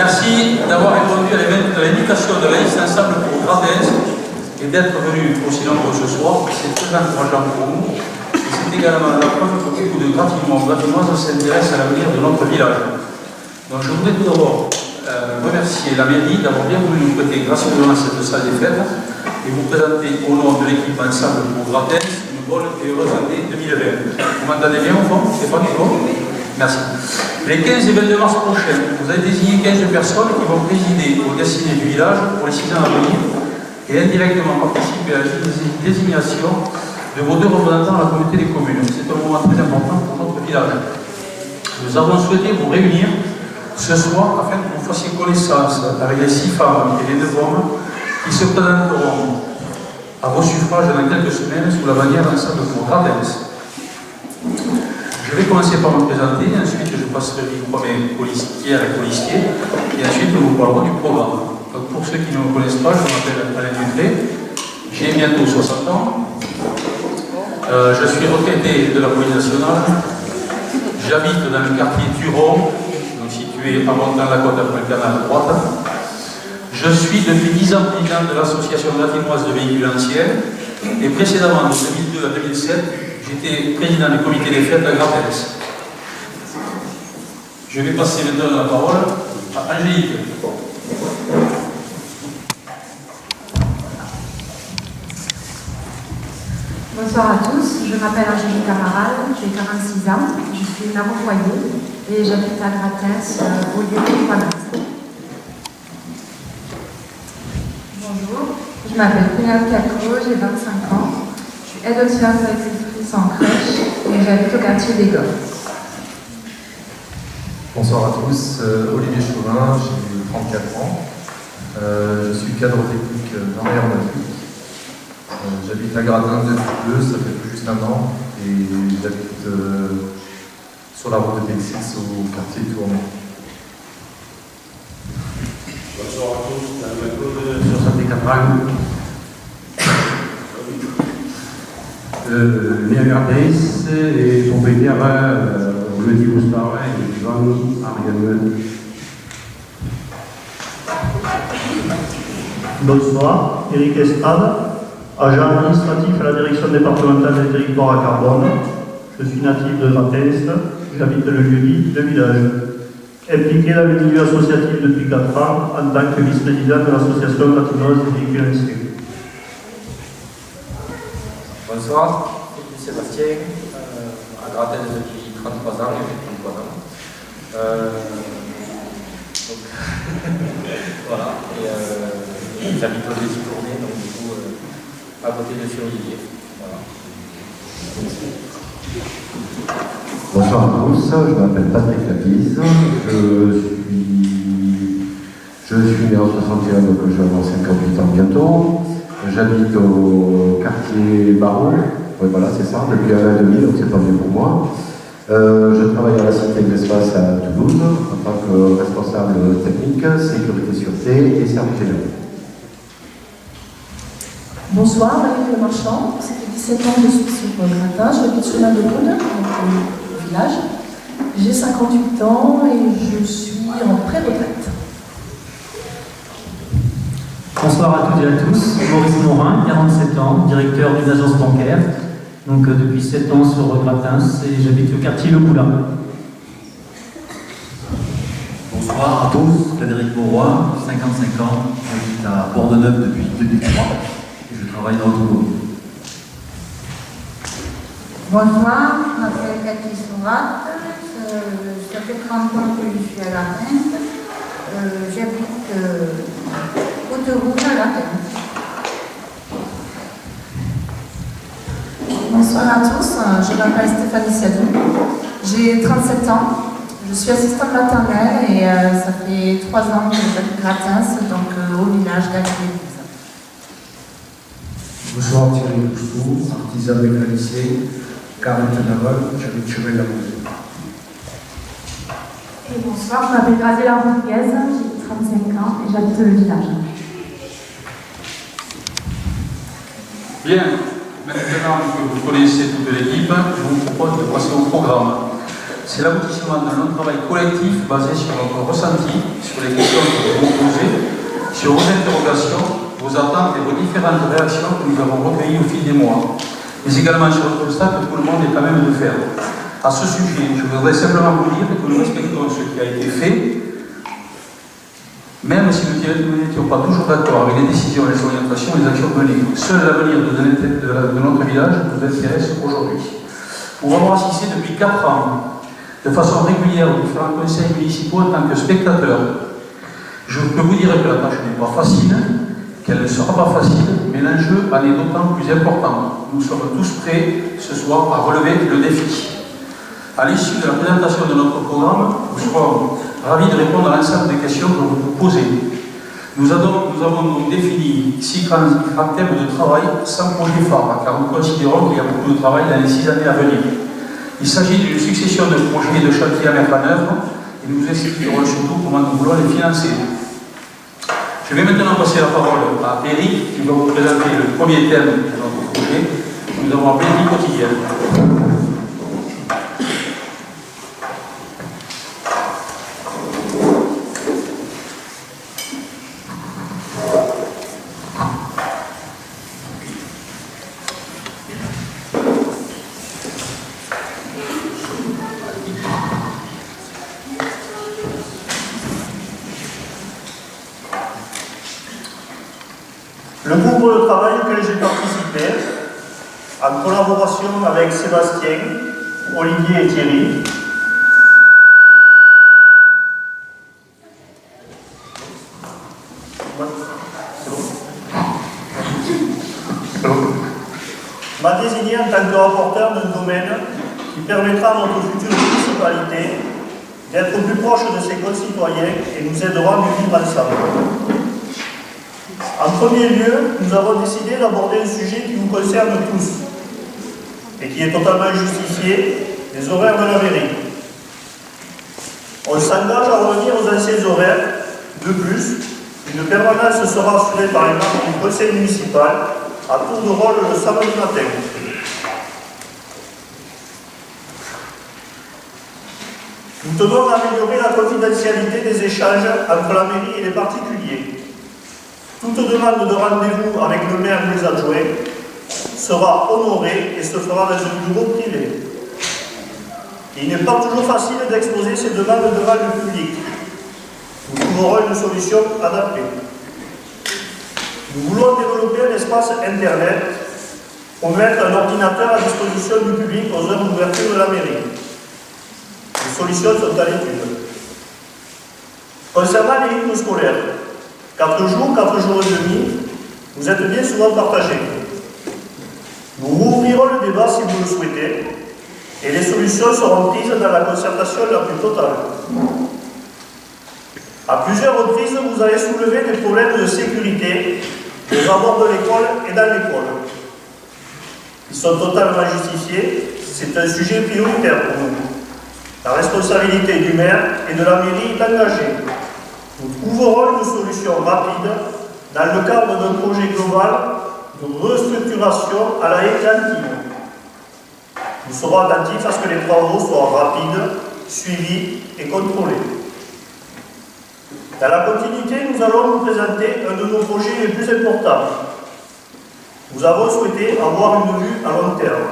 Merci d'avoir répondu à l'invitation de la liste Ensemble pour Gratens et d'être venu aussi nombreux ce soir. C'est très encourageant pour nous. Et c'est également la preuve que beaucoup de Gratinoises s'intéressent à l'avenir de notre village. Donc je voudrais tout d'abord remercier la mairie d'avoir bien voulu nous prêter gracieusement cette salle des fêtes et vous présenter au nom de l'équipe Ensemble pour Gratens une bonne et heureuse année 2020. Vous m'entendez bien au fond? C'est pas Nico? Merci. Les 15 et 22 mars prochains, vous avez désigné 15 personnes qui vont présider aux destinées du village pour les 6 ans à venir et indirectement participer à la désignation de vos 2 représentants à la communauté des communes. C'est un moment très important pour notre village. Nous avons souhaité vous réunir ce soir afin que vous fassiez connaissance avec les 6 femmes et les 9 hommes qui se présenteront à vos suffrages dans quelques semaines sous la bannière Ensemble pour Gratens. Je vais commencer par me présenter, ensuite je passerai le micro à mes colistières et colistiers, et ensuite nous vous parlerons du programme. Donc pour ceux qui ne me connaissent pas, je m'appelle Alain Dupré, j'ai bientôt 60 ans, je suis retraité de la police nationale, j'habite dans le quartier Turon, donc situé à Montant-la-Côte après le canal à droite. Je suis depuis 10 ans président de l'association latinoise de véhicules anciens, et précédemment de 2002 à 2007, j'étais président du comité des fêtes à Gratens. Je vais passer maintenant la parole à Angélique. Bonsoir à tous, je m'appelle Angélique Amaral, j'ai 46 ans, je suis mère au foyer et j'habite à Gratens au lieu de 3 mars. Bonjour, je m'appelle Pénélope Cacro, j'ai 25 ans, je suis aide aux sciences exécutrices en crèche et j'habite au quartier des Golfs. Bonsoir à tous, Olivier Chauvin, j'ai 34 ans, je suis cadre technique dans l'aéronautique. J'habite à Gratens depuis peu, ça fait tout juste 1 an, et j'habite sur la route de Texas au quartier de Tournai. Bonsoir à tous, Claude sur Santé-Capral. Né à Gratens et propriétaire au Leudi Boustar et Jean Ariel. Bonsoir, Eric Estrade, agent administratif à la direction départementale des territoires à Carbone. Je suis natif de Gratens, j'habite le lieu-dit de village. Impliqué dans le milieu associatif depuis 4 ans en tant que vice-président de l'association latinoise des véhicules anciens. Bonsoir, je suis Sébastien, à Gratens depuis 33 ans, j'ai 33 ans. Donc, voilà, et j'habite au Petit Tournai, donc du coup, à côté de Survilliers. Voilà. Bonsoir à tous, je m'appelle Patrick Lapise, je suis né en 61, donc je vais avoir 58 ans bientôt. J'habite au quartier Barreau, oui, voilà, c'est ça, depuis 1 an et demi, donc c'est pas mieux pour moi. Je travaille à la Cité de l'Espace à Toulouse en tant que responsable technique, sécurité, sûreté et service général. Bonsoir, Valérie Le Marchand, ça fait 17 ans que je suis sur Gratens, j'habite sur la Deaune, au village. J'ai 58 ans et je suis en pré-retraite. Bonsoir à toutes et à tous, Maurice Morin, 47 ans, directeur d'une agence bancaire, donc depuis 7 ans sur Gratens et j'habite au quartier Le Moulin. Bonsoir à tous, Frédéric Beauroy, 55 ans, j'habite à Port-de-Neuf depuis 2003 et je travaille dans l'automobile. Bonsoir, je m'appelle Cathy Sourat, ça fait 30 ans que je suis à Gratens, j'habite Côte-Rouge à Gratens. Bonsoir à tous, je m'appelle Stéphanie Siadou, j'ai 37 ans, je suis assistante maternelle et ça fait 3 ans que j'habite Gratens, donc au village d'Aquilée. Bonsoir Thierry Boustou, artisan mécanicien, Carole Naval, j'habite Chevel-la-Moselle. Et bonsoir, je m'appelle Graziella Rodriguez, j'ai 35 ans et j'habite le village. Bien, maintenant que vous connaissez toute l'équipe, je vous propose de passer au programme. C'est l'aboutissement d'un long travail collectif basé sur notre ressenti, sur les questions que vous posez, sur vos interrogations, vos attentes et vos différentes réactions que nous avons recueillies au fil des mois, mais également sur le constat que tout le monde est à même de faire. À ce sujet, je voudrais simplement vous dire que nous respectons ce qui a été fait, même si nous n'étions pas toujours d'accord avec les décisions, les orientations et les actions menées. Seul l'avenir de notre village nous intéresse aujourd'hui. Pour avoir assisté depuis 4 ans, de façon régulière aux différents conseils municipaux en tant que spectateur, je peux vous dire que la tâche n'est pas facile, qu'elle ne sera pas facile, mais l'enjeu en est d'autant plus important. Nous sommes tous prêts ce soir à relever le défi. À l'issue de la présentation de notre programme, nous serons ravis de répondre à l'ensemble des questions que vous vous posez. Nous avons donc défini 6 grands thèmes de travail sans projet phare, car nous considérons qu'il y a beaucoup de travail dans les 6 années à venir. Il s'agit d'une succession de projets et de chantiers à mettre en œuvre, et nous expliquerons surtout comment nous voulons les financer. Je vais maintenant passer la parole à Eric, qui va vous présenter le premier thème de notre projet, que nous avons appelé Vie quotidienne. Le groupe de travail auquel j'ai participé, en collaboration avec Sébastien, Olivier et Thierry, m'a désigné en tant que rapporteur d'un domaine qui permettra à notre future municipalité d'être plus proche de ses concitoyens et nous aidera à mieux vivre ensemble. En premier lieu, nous avons décidé d'aborder un sujet qui vous concerne tous et qui est totalement justifié, les horaires de la mairie. On s'engage à revenir aux anciens horaires. De plus, une permanence sera assurée par les membres du conseil municipal à tour de rôle le samedi matin. Nous tenons à améliorer la confidentialité des échanges entre la mairie et les particuliers. Toute demande de rendez-vous avec le maire ou les adjoints sera honorée et se fera dans un bureau privé. Il n'est pas toujours facile d'exposer ces demandes devant le public. Nous trouverons une solution adaptée. Nous voulons développer un espace Internet pour mettre un ordinateur à disposition du public aux heures d'ouverture de la mairie. Les solutions sont à l'étude. Concernant les rythmes scolaires, 4 jours et demi, vous êtes bien souvent partagés. Nous rouvrirons le débat si vous le souhaitez, et les solutions seront prises dans la concertation la plus totale. À plusieurs reprises, vous avez soulevé des problèmes de sécurité aux abords de l'école et dans l'école. Ils sont totalement justifiés, c'est un sujet prioritaire pour nous. La responsabilité du maire et de la mairie est engagée. Nous trouverons une solution rapide dans le cadre d'un projet global de restructuration à la cantine. Nous serons attentifs à ce que les travaux soient rapides, suivis et contrôlés. Dans la continuité, nous allons vous présenter un de nos projets les plus importants. Nous avons souhaité avoir une vue à long terme.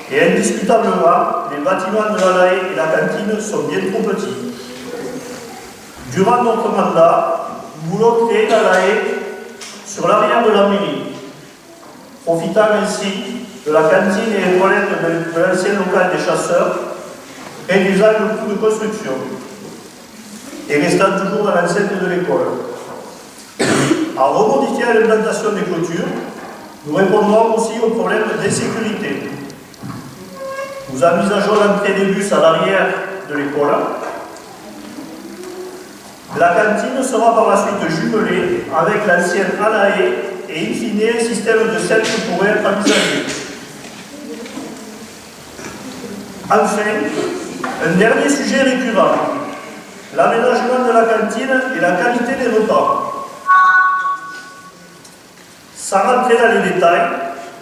Et indiscutablement, les bâtiments de la Laye et la cantine sont bien trop petits. Durant notre mandat, nous voulons créer la Laye sur l'arrière de la mairie, profitant ainsi de la cantine et les toilettes de l'ancien local des chasseurs, réduisant le coût de construction et restant toujours dans l'enceinte de l'école. En remodifiant l'implantation des clôtures, nous répondrons aussi aux problèmes d'insécurité. Nous envisageons l'entrée des bus à l'arrière de l'école. La cantine sera par la suite jumelée avec l'ancienne Anae et in fine un système de self pourrait être envisagé. Enfin, un dernier sujet récurrent, l'aménagement de la cantine et la qualité des repas. Sans rentrer dans les détails,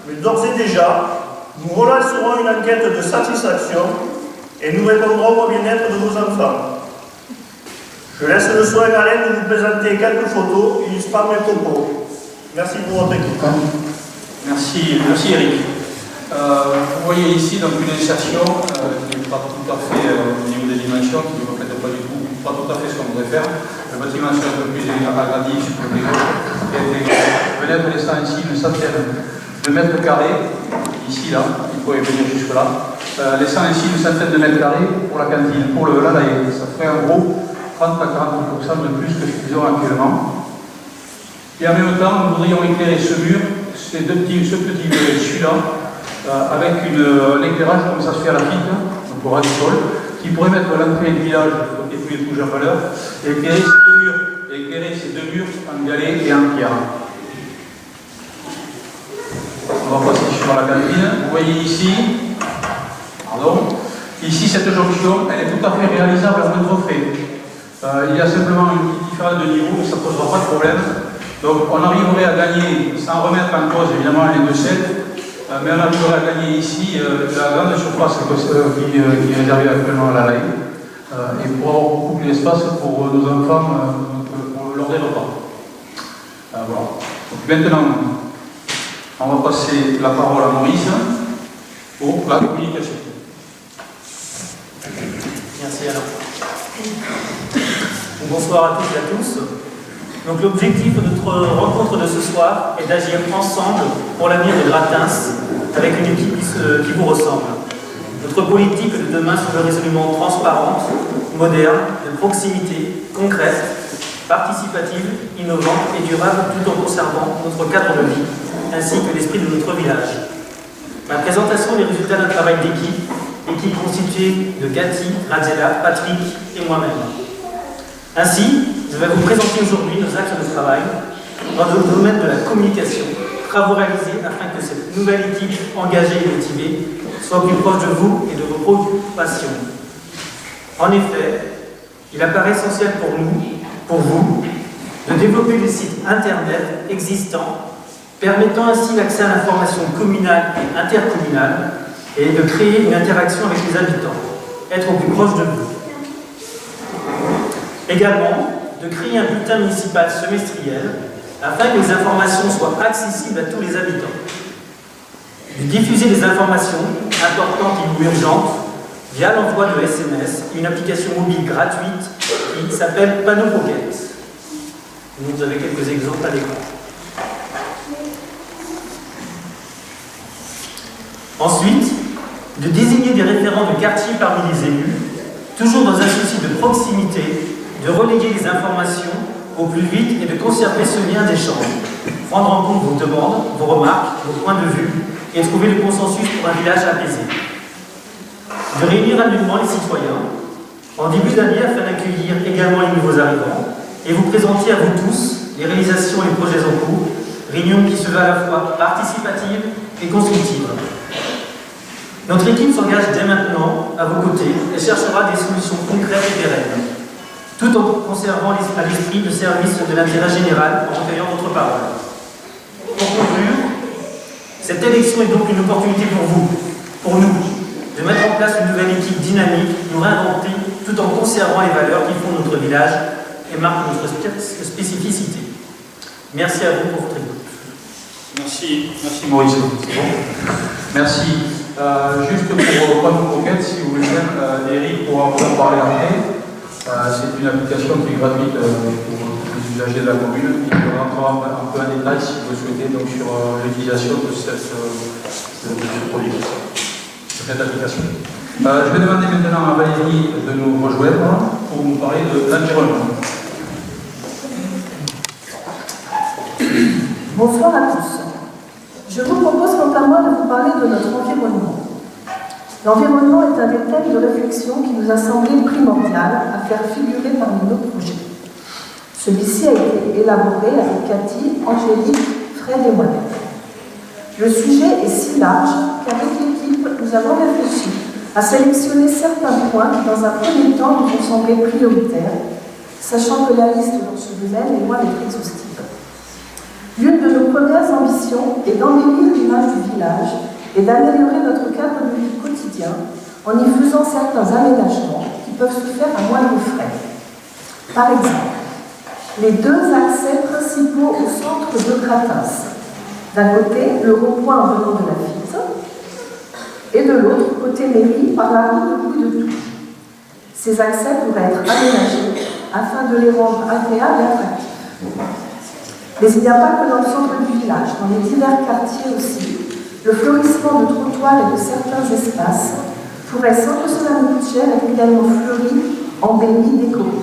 mais d'ores et déjà, nous relancerons une enquête de satisfaction et nous répondrons au bien-être de vos enfants. Je laisse le soin à Alain de vous présenter quelques photos illustrant mes propos. Merci pour votre écoute. Merci Eric. Vous voyez ici donc une insertion qui n'est pas tout à fait au niveau des dimensions, qui ne reflète pas tout à fait ce qu'on voudrait faire. Le bâtiment est un peu plus agrandi sur le côté gauche. Venez de laisser ici une centaine de mètres carrés, ici là, il faut venir jusque là, laissant ici une centaine de mètres carrés pour la cantine, pour le laïc. Ça ferait en gros 30 à 40% de plus que ce qu'ils ont actuellement. Et en même temps, nous voudrions éclairer ce mur, ce petit mur, celui-là, avec un éclairage comme ça se fait à la pique, donc au ras-du-sol, qui pourrait mettre l'entrée du village, côté tous les touches à valeur, et éclairer ces deux murs en galets et en pierre. On va passer sur la cantine. Vous voyez ici, ici cette jonction, elle est tout à fait réalisable à moindre frais. Il y a simplement une petite différence de niveau, mais ça ne posera pas de problème. Donc on arriverait à gagner, sans remettre en cause évidemment les deux sets, mais on arriverait à gagner ici la grande surface qui est réservée actuellement à la laine, et pour avoir beaucoup plus d'espace pour nos enfants lors des repas. Voilà. Donc maintenant, on va passer la parole à Maurice pour la communication. Merci Alain. Bonsoir à toutes et à tous. Donc l'objectif de notre rencontre de ce soir est d'agir ensemble pour l'avenir de Gratins avec une équipe qui vous ressemble. Notre politique de demain sera résolument transparente, moderne, de proximité, concrète, participative, innovante et durable tout en conservant notre cadre de vie ainsi que l'esprit de notre village. Ma présentation des résultats d'un travail d'équipe constituée de Cathy, Radzela, Patrick et moi-même. Ainsi, je vais vous présenter aujourd'hui nos axes de travail dans le domaine de la communication, travaux réalisés afin que cette nouvelle équipe engagée et motivée soit plus proche de vous et de vos préoccupations. En effet, il apparaît essentiel pour nous, pour vous, de développer des sites internet existants, permettant ainsi l'accès à l'information communale et intercommunale et de créer une interaction avec les habitants, être au plus proche de vous. Également, de créer un bulletin municipal semestriel afin que les informations soient accessibles à tous les habitants. De diffuser des informations importantes ou urgentes via l'envoi de SMS et une application mobile gratuite qui s'appelle Panneau Pocket. Vous avez quelques exemples à l'écran. Ensuite, de désigner des référents de quartier parmi les élus, toujours dans un souci de proximité, de relayer les informations au plus vite et de conserver ce lien d'échange, prendre en compte vos demandes, vos remarques, vos points de vue et trouver le consensus pour un village apaisé. De réunir annuellement les citoyens en début d'année afin d'accueillir également les nouveaux arrivants et vous présenter à vous tous les réalisations et les projets en cours, réunion qui se veut à la fois participative et constructive. Notre équipe s'engage dès maintenant à vos côtés et cherchera des solutions concrètes et pérennes, tout en conservant à l'esprit le service de l'intérêt général en recueillant votre parole. Pour conclure, cette élection est donc une opportunité pour vous, pour nous, de mettre en place une nouvelle équipe dynamique, nous réinventer tout en conservant les valeurs qui font notre village et marquent notre spécificité. Merci à vous pour votre écoute. Merci Maurice. C'est bon. Merci. Juste pour Panneau Pocket, si vous voulez bien, Eric pourra vous en parler après. C'est une application qui est gratuite pour les usagers de la commune. Il rentrera un peu en détail si vous le souhaitez donc, sur l'utilisation de ce produit, de cette application. Je vais demander maintenant à Valérie de nous rejoindre pour nous parler de l'environnement. Bonsoir à tous. Je vous propose notamment de vous parler de notre environnement. L'environnement est un des thèmes de réflexion qui nous a semblé primordial à faire figurer parmi nos projets. Celui-ci a été élaboré avec Cathy, Angélique, Fred et moi-même. Le sujet est si large qu'avec l'équipe, nous avons réfléchi à sélectionner certains points qui, dans un premier temps, nous ont semblé prioritaires, sachant que la liste dans ce domaine est loin d'être exhaustive. L'une de nos premières ambitions est d'embellir l'image du village et d'améliorer notre cadre de vie quotidien en y faisant certains aménagements qui peuvent se faire à moindre frais. Par exemple, les deux accès principaux au centre de Gratens. D'un côté, le rond-point en venant de la Fitte, et de l'autre, côté mairie, par la route de Puy de Touche. Ces accès pourraient être aménagés afin de les rendre agréables et attractifs. Mais il n'y a pas que dans le centre du village, dans les divers quartiers aussi, le fleurissement de trottoirs et de certains espaces pourrait, sans que cela ne coûte cher, être également fleuri, embelli, décoré.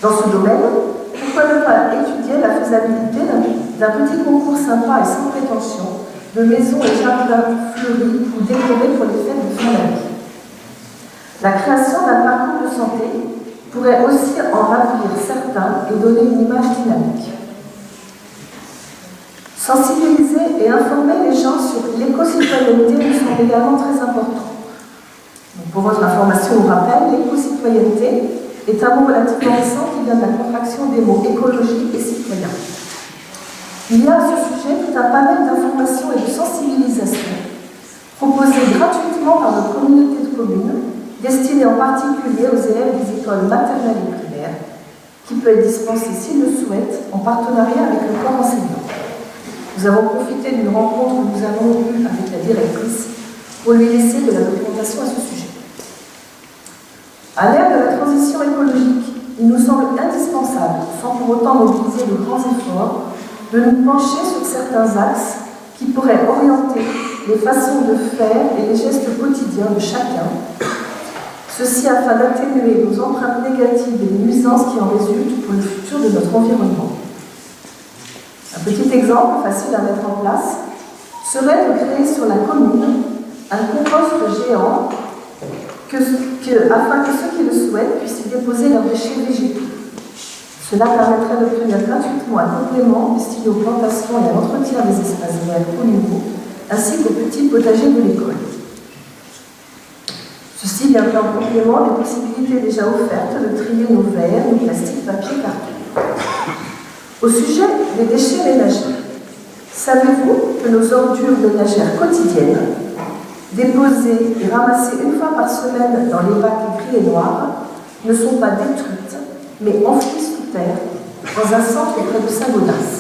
Dans ce domaine, pourquoi ne pas étudier la faisabilité d'un petit concours sympa et sans prétention de maisons et jardins fleuris ou décorés pour les fêtes de fin d'année. La création d'un parcours de santé pourrait aussi en ravir certains et donner une image dynamique. Sensibiliser et informer les gens sur l'éco-citoyenneté nous semble également très important. Donc, pour votre information ou rappel, l'éco-citoyenneté est un mot relativement récent qui vient de la contraction des mots écologie et citoyen. Il y a à ce sujet tout un panel d'informations et de sensibilisation proposées gratuitement par notre communauté de communes, destinée en particulier aux élèves des écoles maternelles et primaires, qui peut être dispensée, s'ils le souhaitent, en partenariat avec le corps enseignant. Nous avons profité d'une rencontre que nous avons eue avec la directrice pour lui laisser de la documentation à ce sujet. À l'ère de la transition écologique, il nous semble indispensable, sans pour autant mobiliser de grands efforts, de nous pencher sur certains axes qui pourraient orienter les façons de faire et les gestes quotidiens de chacun, ceci afin d'atténuer nos empreintes négatives et les nuisances qui en résultent pour le futur de notre environnement. Un petit exemple facile à mettre en place serait de créer sur la commune un compost géant afin que ceux qui le souhaitent puissent y déposer leurs déchets végétaux. Cela permettrait d'obtenir gratuitement un complément destiné aux plantations et à l'entretien des espaces verts au niveau, ainsi qu'aux petits potagers de l'école. Ceci vient en complément des possibilités déjà offertes de trier nos verres, nos plastiques, papier, carton. Au sujet des déchets ménagers, savez-vous que nos ordures ménagères quotidiennes, déposées et ramassées une fois par semaine dans les bacs gris et noirs, ne sont pas détruites, mais enfouies sous terre, dans un centre près de Saint-Gaudens.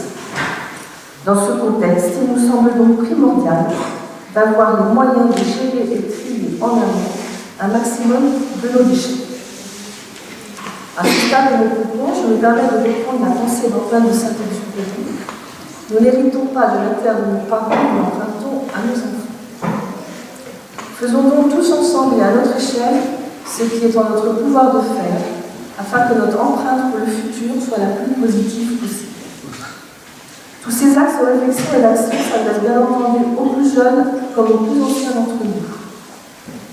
Dans ce contexte, il nous semble donc primordial d'avoir les moyens de gérer et de trier en amont un maximum de nos déchets. À ce stade de mes propos, je me permets de reprendre la pensée d'Antoine de Saint-Exupéry. Nous n'héritons pas de la terre de nos parents, nous l'empruntons à nos enfants. Faisons donc tous ensemble et à notre échelle ce qui est en notre pouvoir de faire, afin que notre empreinte pour le futur soit la plus positive possible. Tous ces axes de réflexion et d'action s'adressent bien entendu aux plus jeunes comme aux plus anciens d'entre nous.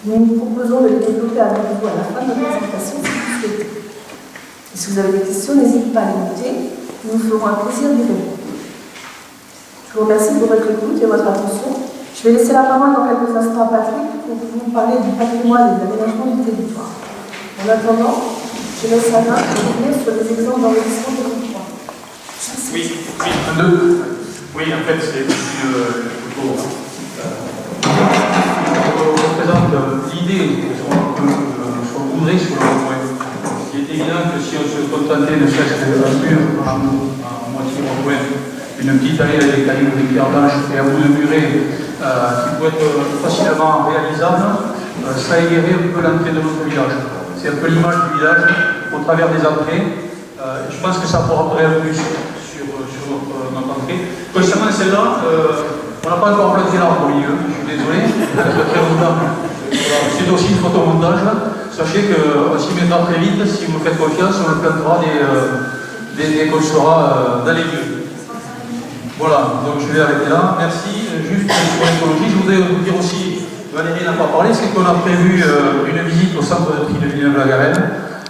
Nous nous proposons de les développer avec vous à la fin de notre présentation si vous souhaitez. Et si vous avez des questions, n'hésitez pas à les noter, nous nous ferons un plaisir d'y répondre. Je vous remercie pour votre écoute et votre attention. Je vais laisser la parole dans quelques instants à Patrick pour vous parler du patrimoine et de l'aménagement du territoire. En attendant, je laisse Alain revenir sur les exemples d'enregistrement de territoire. Oui, en fait, c'est une photo. On présente l'idée qu'on voudrait sur le point. Il est évident que si on se contentait de faire un mur en moitié au point, une petite allée avec des cailloux, des pierres blanches et un bout de muret qui pourrait être facilement réalisable, ça égayerait un peu l'entrée de notre village. C'est un peu l'image du village au travers des entrées. Je pense que ça apporterait un plus sur notre entrée. Concernant celle-là, on n'a pas encore planté l'arbre au milieu, je suis désolé, ça fait très longtemps. C'est aussi le photomontage. Sachez qu'on s'y mettra très vite, si vous me faites confiance, on le plantera dès qu'on sera dans les lieux. Voilà, donc je vais arrêter là. Merci. Juste sur l'écologie, je voudrais vous dire aussi, Valérie n'a pas parlé, c'est qu'on a prévu une visite au centre de tri de Villeneuve-la-Garenne.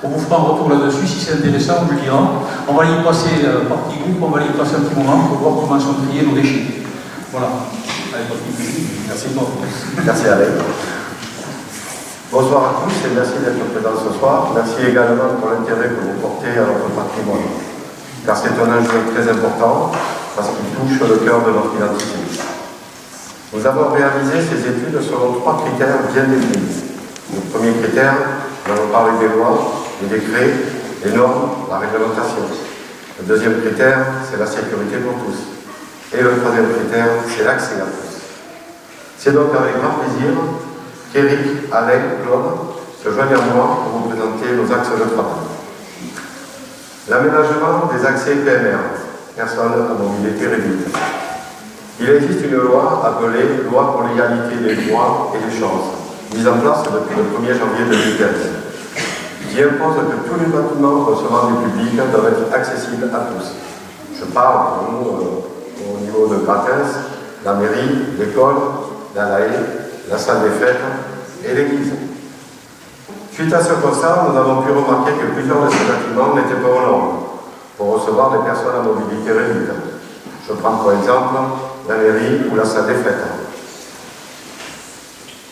On vous fera un retour là-dessus, si c'est intéressant, on vous le dira. On va y passer par petits groupes, on va y passer un petit moment pour voir comment sont triés nos déchets. Voilà. Allez, merci beaucoup. Merci Alain. Bonsoir à tous et merci d'être présents ce soir. Merci également pour l'intérêt que vous portez à notre patrimoine. Car c'est un enjeu très important parce qu'il touche le cœur de notre identité. Nous avons réalisé ces études selon 3 critères bien définis. Le premier critère, nous avons parlé des lois, des décrets, les normes, la réglementation. Le deuxième critère, c'est la sécurité pour tous. Et le troisième critère, c'est l'accès à tous. C'est donc avec grand plaisir qu'Éric, Alain, Claude se joignent à moi pour vous présenter nos axes de travail. L'aménagement des accès PMR, personnes à mobilité réduite. Il existe une loi appelée Loi pour l'égalité des droits et des chances, mise en place depuis le 1er janvier 2015, qui impose que tous les bâtiments recevant du public doivent être accessibles à tous. Je parle pour nous au niveau de Gratens, la mairie, l'école, la LAE, la salle des fêtes et l'église. Suite à ce constat, nous avons pu remarquer que plusieurs de ces bâtiments n'étaient pas aux normes pour recevoir des personnes à mobilité réduite. Je prends par exemple la mairie ou la salle des fêtes.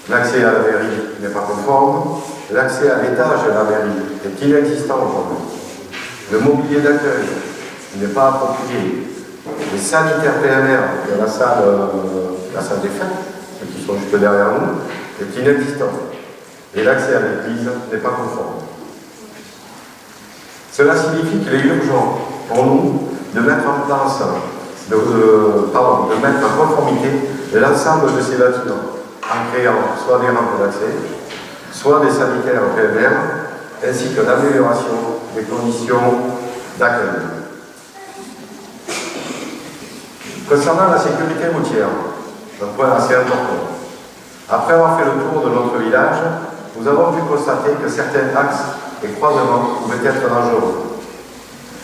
L'accès à la mairie n'est pas conforme, l'accès à l'étage de la mairie est inexistant aujourd'hui. Le mobilier d'accueil n'est pas approprié. Les sanitaires PMR de la salle des fêtes, ceux qui sont juste derrière nous, est inexistant. Et l'accès à l'église n'est pas conforme. Cela signifie qu'il est urgent pour nous de mettre en place, de mettre en conformité l'ensemble de ces bâtiments, en créant soit des rampes d'accès, soit des sanitaires PMR, ainsi que l'amélioration des conditions d'accueil. Concernant la sécurité routière, un point assez important. Après avoir fait le tour de notre village, nous avons pu constater que certains axes et croisements pouvaient être dangereux.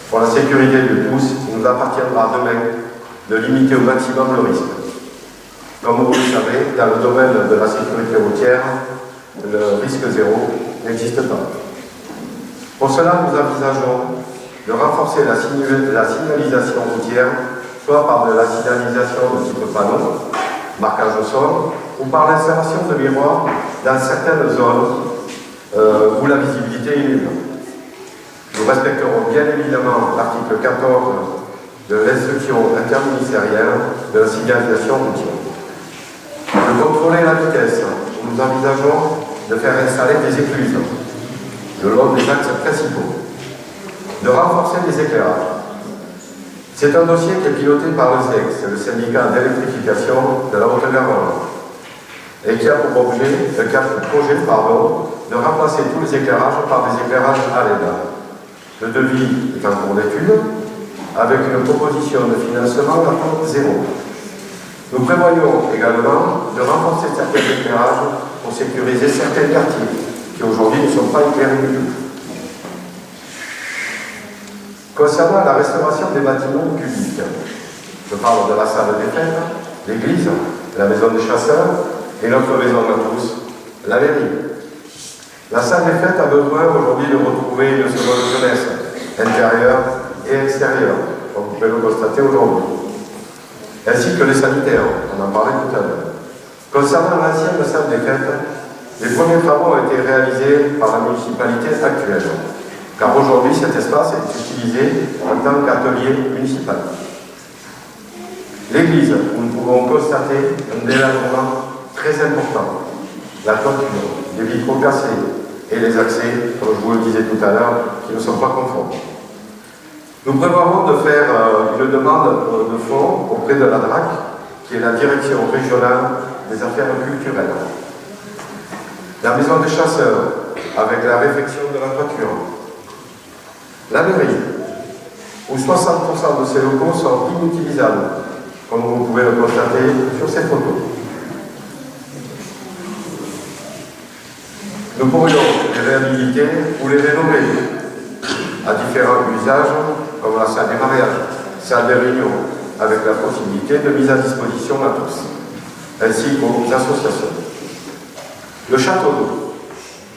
Pour la sécurité de tous, il nous appartiendra demain de limiter au maximum le risque. Comme vous le savez, dans le domaine de la sécurité routière, le risque zéro n'existe pas. Pour cela, nous envisageons de renforcer la signalisation routière, soit par de la signalisation de type panneau, marquage au sol, ou par l'installation de miroirs dans certaines zones où la visibilité est nulle. Nous respecterons bien évidemment l'article 14 de l'instruction interministérielle de la signalisation routière. De contrôler la vitesse, nous envisageons de faire installer des écluses le long des axes principaux, de renforcer les éclairages. C'est un dossier qui est piloté par le SEX, le syndicat d'électrification de la Haute-Garonne, et qui a pour projet de remplacer tous les éclairages par des éclairages à LED. Le devis est en cours d'étude, avec une proposition de financement à taux zéro. Nous prévoyons également de renforcer certains éclairages pour sécuriser certains quartiers qui aujourd'hui ne sont pas éclairés du tout. Concernant la restauration des bâtiments publics, je parle de la salle des fêtes, l'église, la maison des chasseurs et notre maison à tous, la mairie. La salle des fêtes a besoin aujourd'hui de retrouver une seconde jeunesse, intérieure et extérieure, comme vous pouvez le constater aujourd'hui, ainsi que les sanitaires, on en parlait tout à l'heure. Concernant l'ancienne salle des fêtes, les premiers travaux ont été réalisés par la municipalité actuelle, car aujourd'hui cet espace est utilisé en tant qu'atelier municipal. L'église, où nous pouvons constater un délabrement très important, la toiture, les vitraux cassés et les accès, comme je vous le disais tout à l'heure, qui ne sont pas conformes. Nous prévoirons de faire une demande de fonds auprès de la DRAC, qui est la Direction régionale des affaires culturelles. La maison des chasseurs, avec la réfection de la toiture. La mairie, où 60% de ces locaux sont inutilisables, comme vous pouvez le constater sur cette photo. Nous pourrions les réhabiliter ou les rénover à différents usages, comme la salle des mariages, salle des réunions, avec la possibilité de mise à disposition à tous, ainsi qu'aux associations. Le château d'eau.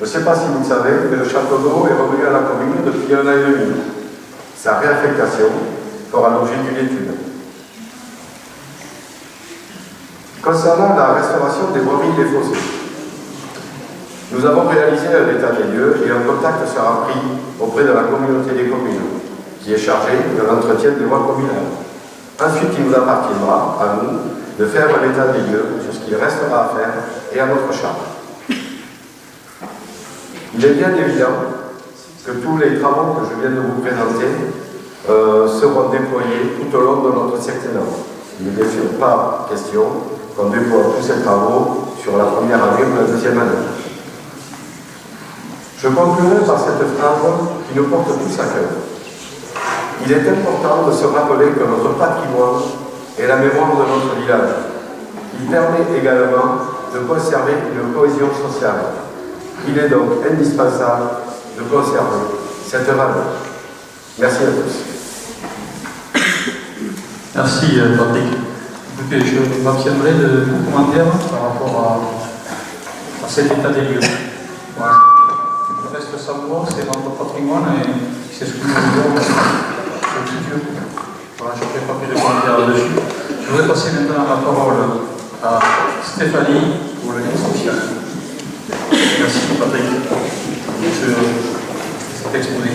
Je ne sais pas si vous le savez, mais le château d'eau est revenu à la commune depuis 1 an et demi. Sa réaffectation fera l'objet d'une étude. Concernant la restauration des voiries et des fossés, nous avons réalisé un état des lieux et un contact sera pris auprès de la communauté des communes, qui est chargée de l'entretien des voies communales. Ensuite, il nous appartiendra à nous de faire un état des lieux sur sur ce qu'il restera à faire et à notre charge. Il est bien évident que tous les travaux que je viens de vous présenter seront déployés tout au long de notre septennat. Il n'est bien sûr pas question qu'on déploie tous ces travaux sur la première année ou la deuxième année. Je conclurai par cette phrase qui nous porte tous à cœur. Il est important de se rappeler que notre patrimoine est la mémoire de notre village. Il permet également de conserver une cohésion sociale. Il est donc indispensable de conserver cette valeur. Merci à tous. Merci Patrick. Écoutez, je m'abstiendrai de commentaires par rapport à cet état des lieux. Voilà. Le reste savoir, c'est notre patrimoine et c'est ce que nous voulons pour le futur. Voilà, je ne ferai pas plus de commentaires là-dessus. Je voudrais passer maintenant la parole à Stéphanie pour le lien social. Merci Patrick pour cet exposé.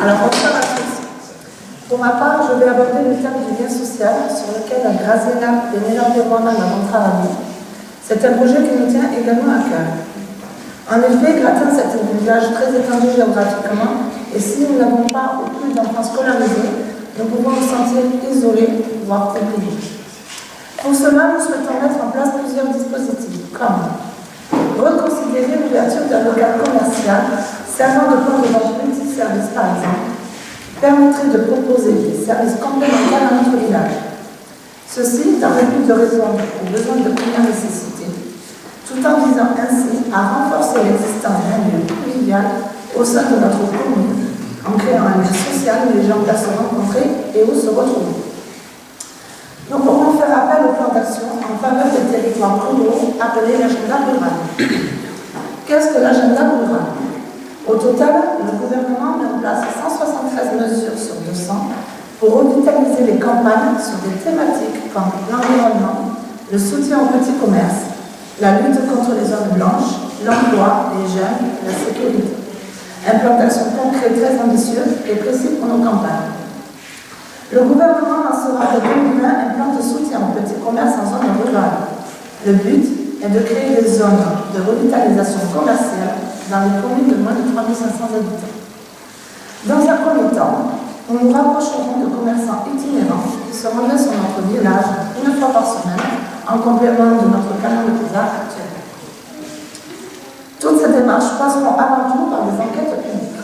Alors, bonsoir à tous. Pour ma part, je vais aborder le thème du lien social sur lequel Graziella et Mélander moi-même avons travaillé. C'est un projet qui nous tient également à cœur. En effet, Gratins est un village très étendu géographiquement et si nous n'avons pas ou plus d'enfants scolarisés, nous pouvons nous sentir isolés, voire oubliés. Pour cela, nous souhaitons mettre en place plusieurs dispositifs, comme reconsidérer l'ouverture d'un local commercial servant de point de vente multiservice par exemple, permettrait de proposer des services complémentaires à notre village. Ceci dans le but de répondre aux besoins de première nécessité, tout en visant ainsi à renforcer l'existence d'un lieu convivial au sein de notre commune, en créant un lieu social où les gens peuvent se rencontrer et où se retrouver. Nous pourrons faire appel au plan d'action en faveur des territoires ruraux appelé l'agenda rural. Qu'est-ce que l'agenda rural? Au total, le gouvernement met en place 173 mesures sur 200 pour revitaliser les campagnes sur des thématiques comme l'environnement, le soutien aux petits commerces, la lutte contre les zones blanches, l'emploi, les jeunes, la sécurité. Un plan d'action concret très ambitieux et précis pour nos campagnes. Le gouvernement lancera dès 2020 un plan de soutien aux petits commerces en zone rurale. Le but est de créer des zones de revitalisation commerciale dans les communes de moins de 3500 habitants. Dans un premier temps, nous nous rapprocherons de commerçants itinérants qui se rendraient sur notre village une fois par semaine en complément de notre canal de pizza actuel. Toutes ces démarches passeront avant tout par des enquêtes publiques.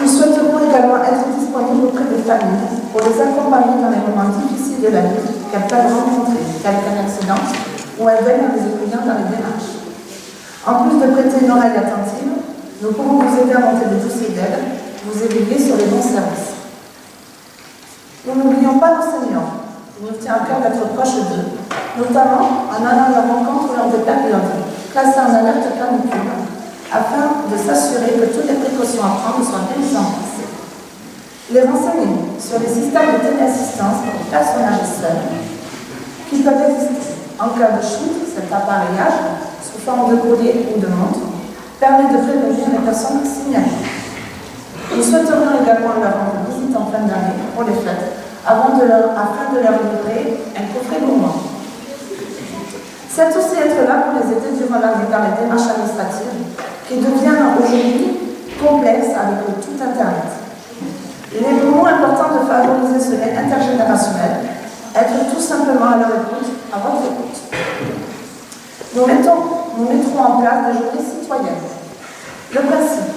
Nous souhaiterons également être disponibles auprès des familles pour les accompagner dans les moments difficiles de la vie qu'elles peuvent rencontrer, tels qu'un accident ou un deuil à des étudiants dans les démarches. En plus de prêter une oreille attentive, nous pourrons vous aider à monter des dossiers d'aide, vous aiguiller sur les bons services. Nous n'oublions pas nos seniors. Il nous tient à cœur d'être proches d'eux, notamment en allant à leur rencontre lors des périodes placées en alerte canicule, afin de s'assurer que toutes les précautions à prendre soient bien mises en place. Les renseigner sur les systèmes de téléassistance pour les personnages seuls qui peuvent exister. En cas de chute, cet appareillage, sous forme de collier ou de montre, permet de prévenir les personnes signalées. Nous souhaiterions également leur rendre visite en fin d'année pour les fêtes, afin de leur livrer un coffret gourmand. C'est aussi être là pour les aider durant l'arrivée dans les démarches administratives qui deviennent aujourd'hui complexes avec le tout Internet. Il est vraiment important de favoriser ce lien intergénérationnel, être tout simplement à leur écoute, à votre écoute. Nous mettrons en place des journées citoyennes. Le principe,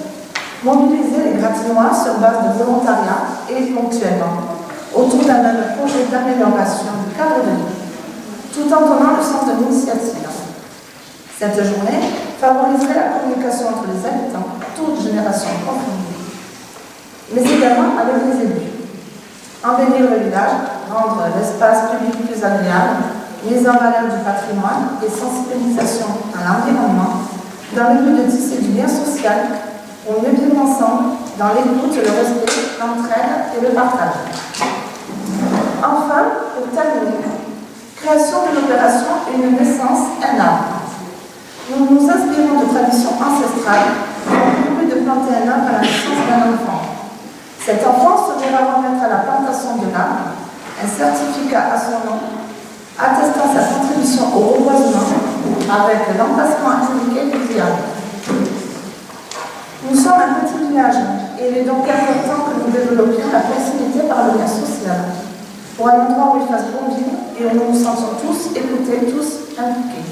mobiliser les Gratinois sur base de volontariat et ponctuellement autour d'un même projet d'amélioration du cadre de vie, tout en donnant le sens de l'initiative. Cette journée favoriserait la communication entre les habitants, toutes générations confondues, mais également avec les élus. Embellir le village, rendre l'espace public plus agréable, mise en valeur du patrimoine et sensibilisation à l'environnement, dans le but de tisser du lien social pour mieux vivre ensemble, dans l'écoute, le respect, l'entraide et le partage. Enfin, pour terminer, création de l'opération Une naissance, un arbre. Nous nous inspirons de traditions ancestrales pour trouver de planter un arbre à la naissance d'un enfant. Cet enfant se verra remettre à la plantation de l'arbre un certificat à son nom, attestant sa contribution au reboisement avec l'emplacement indiqué du diable. Nous sommes un petit village et il est donc important que nous développions la proximité par le lien social pour un endroit où il fasse bon vivre et où nous nous sentons tous écoutés, tous impliqués.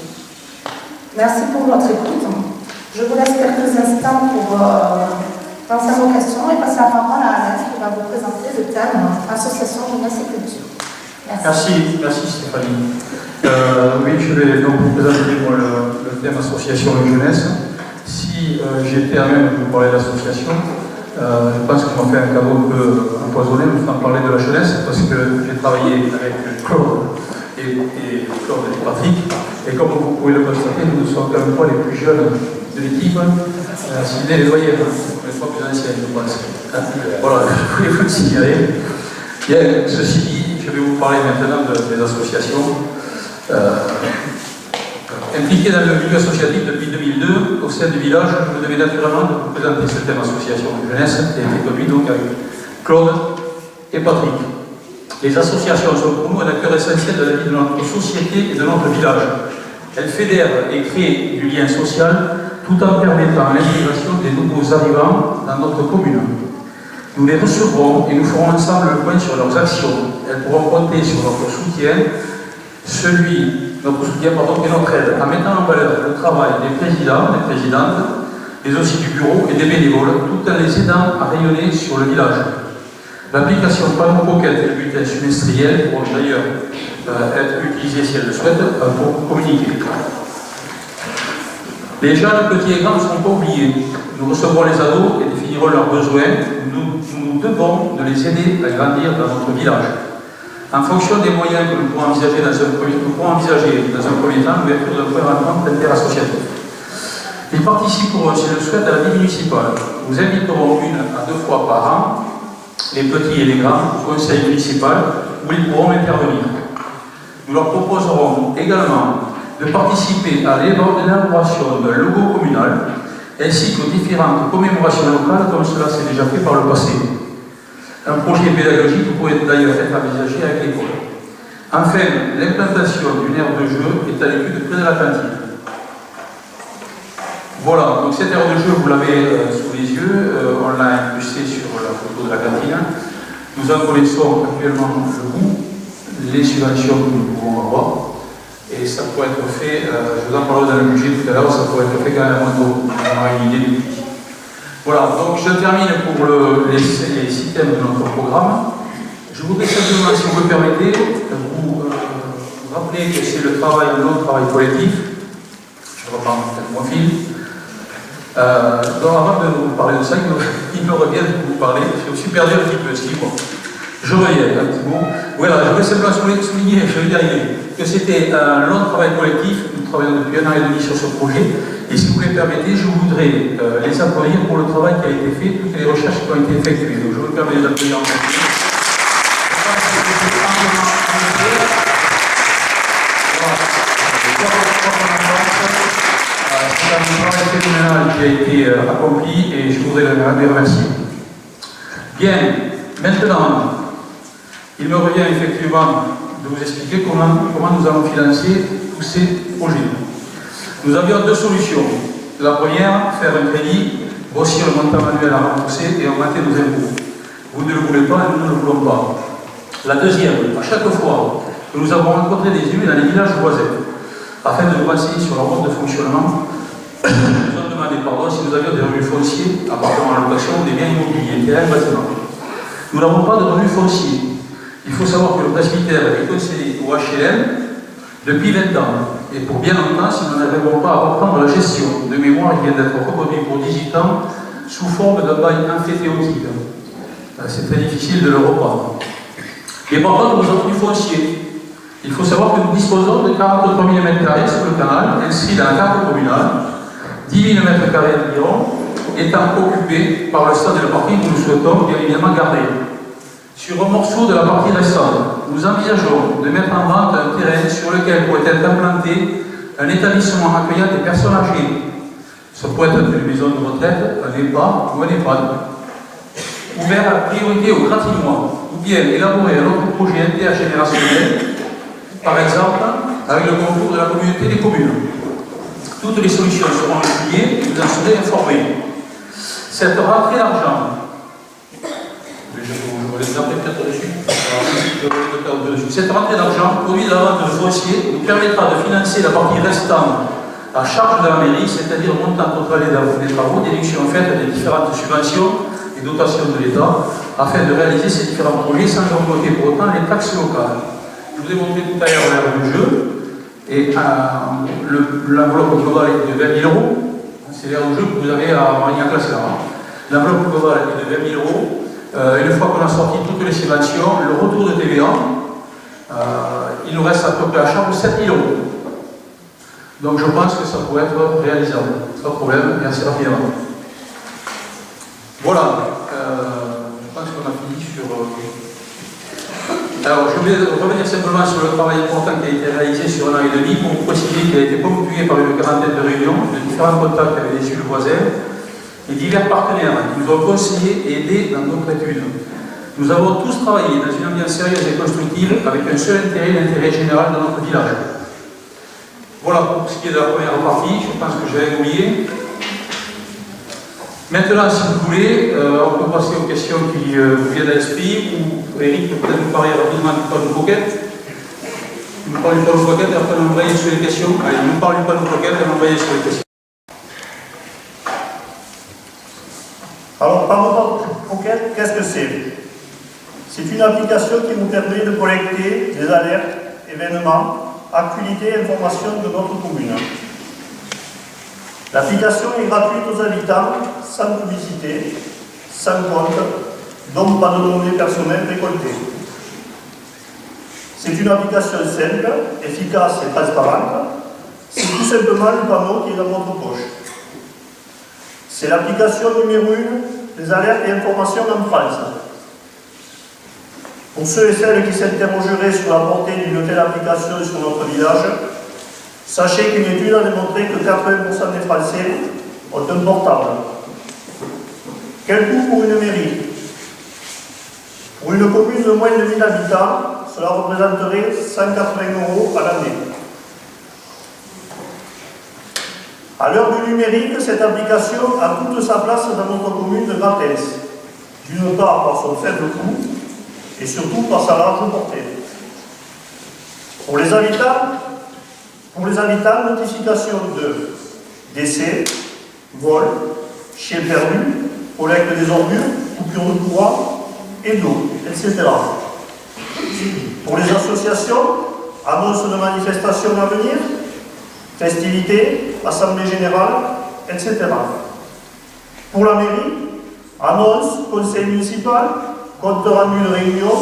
Merci pour votre écoute. Je vous laisse quelques instants pour penser à vos questions et passer la parole à Alain qui va vous présenter le thème Association Jeunesse et Culture. Merci Stéphanie. Oui, je vais donc vous présenter le thème Association et Jeunesse. Si j'étais à même de vous parler d'association, je pense qu'on m'a fait un cadeau un peu empoisonné de vous parler de la jeunesse parce que j'ai travaillé avec Claude et Patrick. Et comme vous pouvez le constater, nous ne sommes quand même pas les plus jeunes de l'équipe. Si les doyens, les trois plus anciens, je pense. Voilà, je voulais vous le signaler. Bien, ceci dit, je vais vous parler maintenant des associations. Impliqué dans le milieu associatif depuis 2002, au sein du village, je me devais naturellement de vous présenter ce thème association de jeunesse qui a été conduit donc avec Claude et Patrick. Les associations sont pour nous un acteur essentiel de la vie de notre société et de notre village. Elles fédèrent et créent du lien social tout en permettant l'intégration des nouveaux arrivants dans notre commune. Nous les recevrons et nous ferons ensemble le point sur leurs actions. Elles pourront compter sur notre soutien, notre soutien et notre aide, en mettant en valeur le travail des présidents, des présidentes, mais aussi du bureau et des bénévoles, tout en les aidant à rayonner sur le village. L'application panneau pocket et le bulletin semestriel pourront d'ailleurs être utilisés si elles le souhaitent pour communiquer. Les jeunes, petits et grands, ne seront pas oubliés. Nous recevrons les ados et définirons leurs besoins. Nous devons de les aider à grandir dans notre village. En fonction des moyens que nous pourrons envisager dans un premier temps l'ouverture d'un point de rencontre interassociatif. Ils participeront, s'ils le souhaitent, à la vie municipale. Nous inviterons 1 à 2 fois par an les petits et les grands au conseil municipal où ils pourront intervenir. Nous leur proposerons également de participer à l'élaboration d'un logo communal ainsi qu'aux différentes commémorations locales comme cela s'est déjà fait par le passé. Un projet pédagogique pourrait d'ailleurs être envisagé avec l'école. Enfin, l'implantation d'une aire de jeu est à l'étude près de la cantine. Voilà, donc cette aire de jeu, vous l'avez sous les yeux, on l'a incrustée sur la photo de la cantine. Nous en connaissons actuellement le coût, les subventions que nous pouvons avoir, et ça pourrait être fait, je vous en parlerai dans le budget tout à l'heure, ça pourrait être fait quand même on aura une idée du prix. Voilà, donc je termine pour les 6 thèmes de notre programme. Je voudrais simplement, si vous me permettez, vous rappeler que c'est le travail, notre travail collectif. Je reprends peut-être mon fil. Donc avant de vous parler de ça, il me revient de vous parler, j'ai aussi perdu un petit peu, excusez-moi. Je reviens un petit mot. Voilà, je voulais simplement souligner, je vais y arriver, que c'était un long travail collectif. Nous travaillons depuis 1 an et demi sur ce projet. Et si vous me permettez, je voudrais les applaudir pour le travail qui a été fait, toutes les recherches qui ont été effectuées. Donc je vous permets de les applaudir en fait. C'est un travail phénoménal qui a été accompli et je voudrais les remercier. Bien, maintenant, il me revient effectivement de vous expliquer comment nous allons financer tous ces projets. Nous avions 2 solutions. La première, faire un crédit, grossir le montant manuel à rembourser et augmenter nos impôts. Vous ne le voulez pas et nous ne le voulons pas. La deuxième, à chaque fois que nous avons rencontré des élus dans les villages voisins, afin de nous renseigner sur leur mode de fonctionnement, nous avons demandé pardon si nous avions des revenus fonciers, appartenant à la location, des biens immobiliers, terrains, bâtiments. Nous n'avons pas de revenus fonciers. Il faut savoir que le presbytère est concédé au HLM depuis 20 ans. Et pour bien longtemps, si nous n'arrivons pas à reprendre la gestion de mémoire, il vient d'être reconduit pour 18 ans sous forme d'un bail emphytéotique. C'est très difficile de le reprendre. Mais par contre, nous avons du foncier. Il faut savoir que nous disposons de 43 000 m² sur le canal, inscrits dans la carte communale, 10 000 m² environ, étant occupés par le stade et le parking que nous souhaitons bien évidemment garder. Sur un morceau de la partie restante, nous envisageons de mettre en vente un terrain sur lequel pourrait être implanté un établissement accueillant des personnes âgées. Ça peut être une maison de retraite, un EHPAD ou un EHPAD. Ouvert à priorité au gratinois, ou bien élaborer un autre projet intergénérationnel, par exemple avec le concours de la communauté des communes. Toutes les solutions seront étudiées et vous en serez informés. Cette rentrée d'argent, cette rentrée d'argent, produit de la vente de foncier, nous permettra de financer la partie restante à charge de la mairie, c'est-à-dire le montant total des travaux, déduction faite des différentes subventions et dotations de l'État, afin de réaliser ces différents projets sans augmenter pour autant les taxes locales. Je vous ai montré tout à l'heure l'air du jeu, et l'enveloppe globale est de 20 000 €. C'est l'air du jeu que vous avez à Marignac-la-Serre. L'enveloppe globale est de 20 000 €. Une fois qu'on a sorti toutes les subventions, le retour de TVA, il nous reste à peu près à charge 7 000 €. Donc je pense que ça pourrait être réalisable. Pas de problème, merci rapidement. Voilà, je pense qu'on a fini sur... Alors je vais revenir simplement sur le travail important qui a été réalisé sur 1 an et demi pour vous préciser qu'il a été ponctué par une quarantaine de réunions, de différents contacts avec les élus voisins et divers partenaires qui nous ont conseillés et aidés dans notre étude. Nous avons tous travaillé dans une ambiance sérieuse et constructive avec un seul intérêt, l'intérêt général de notre village. Voilà pour ce qui est de la première partie, je pense que j'ai oublié. Maintenant, si vous voulez, on peut passer aux questions qui vous viennent à l'esprit, ou Eric peut peut-être nous parler rapidement du panneau coquette. Il nous parle du panneau coquette et après on va envoyer sur les questions. Allez, il nous parle du panneau coquette et on va envoyer sur les questions. Alors, panneau coquette, qu'est-ce que c'est? C'est une application qui nous permet de collecter des alertes, événements, actualités et informations de notre commune. L'application est gratuite aux habitants, sans publicité, sans compte, donc pas de données personnelles récoltées. C'est une application simple, efficace et transparente. C'est tout simplement le panneau qui est dans votre poche. C'est l'application numéro 1 des alertes et informations en France. Pour ceux et celles qui s'interrogeraient sur la portée d'une telle application sur notre village, sachez qu'une étude a démontré que 80% des Français ont un portable. Quel coût pour une mairie? Pour une commune de moins de 1000 habitants, cela représenterait 180 € à l'année. À l'heure du numérique, cette application a toute sa place dans notre commune de Grattens, d'une part par son faible coût et surtout par sa large portée. Pour les habitants, notification de décès, vol, chien perdu, collecte des ordures, coupure de courant et d'eau, etc. Pour les associations, annonce de manifestations à venir, festivités, assemblée générale, etc. Pour la mairie, annonce, conseil municipal, compte rendu de réunion,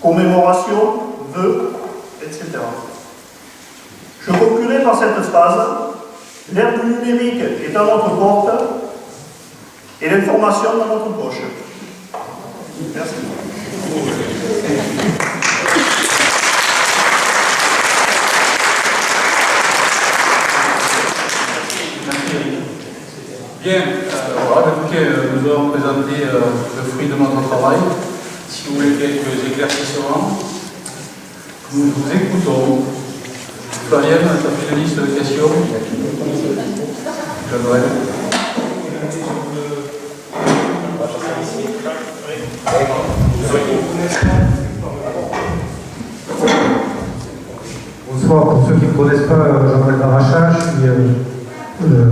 commémoration, vœux, etc. Je conclurai par cette phrase: l'ère du numérique est à notre porte et l'information dans notre poche. Merci. Bien, voilà, écoutez, nous allons présenter le fruit de notre travail. Si vous voulez quelques éclaircissements, nous vous écoutons. Flavienne, tu as fait une liste de questions. Bonsoir, pour ceux qui ne me connaissent pas, Jean-Marc Baracha, je suis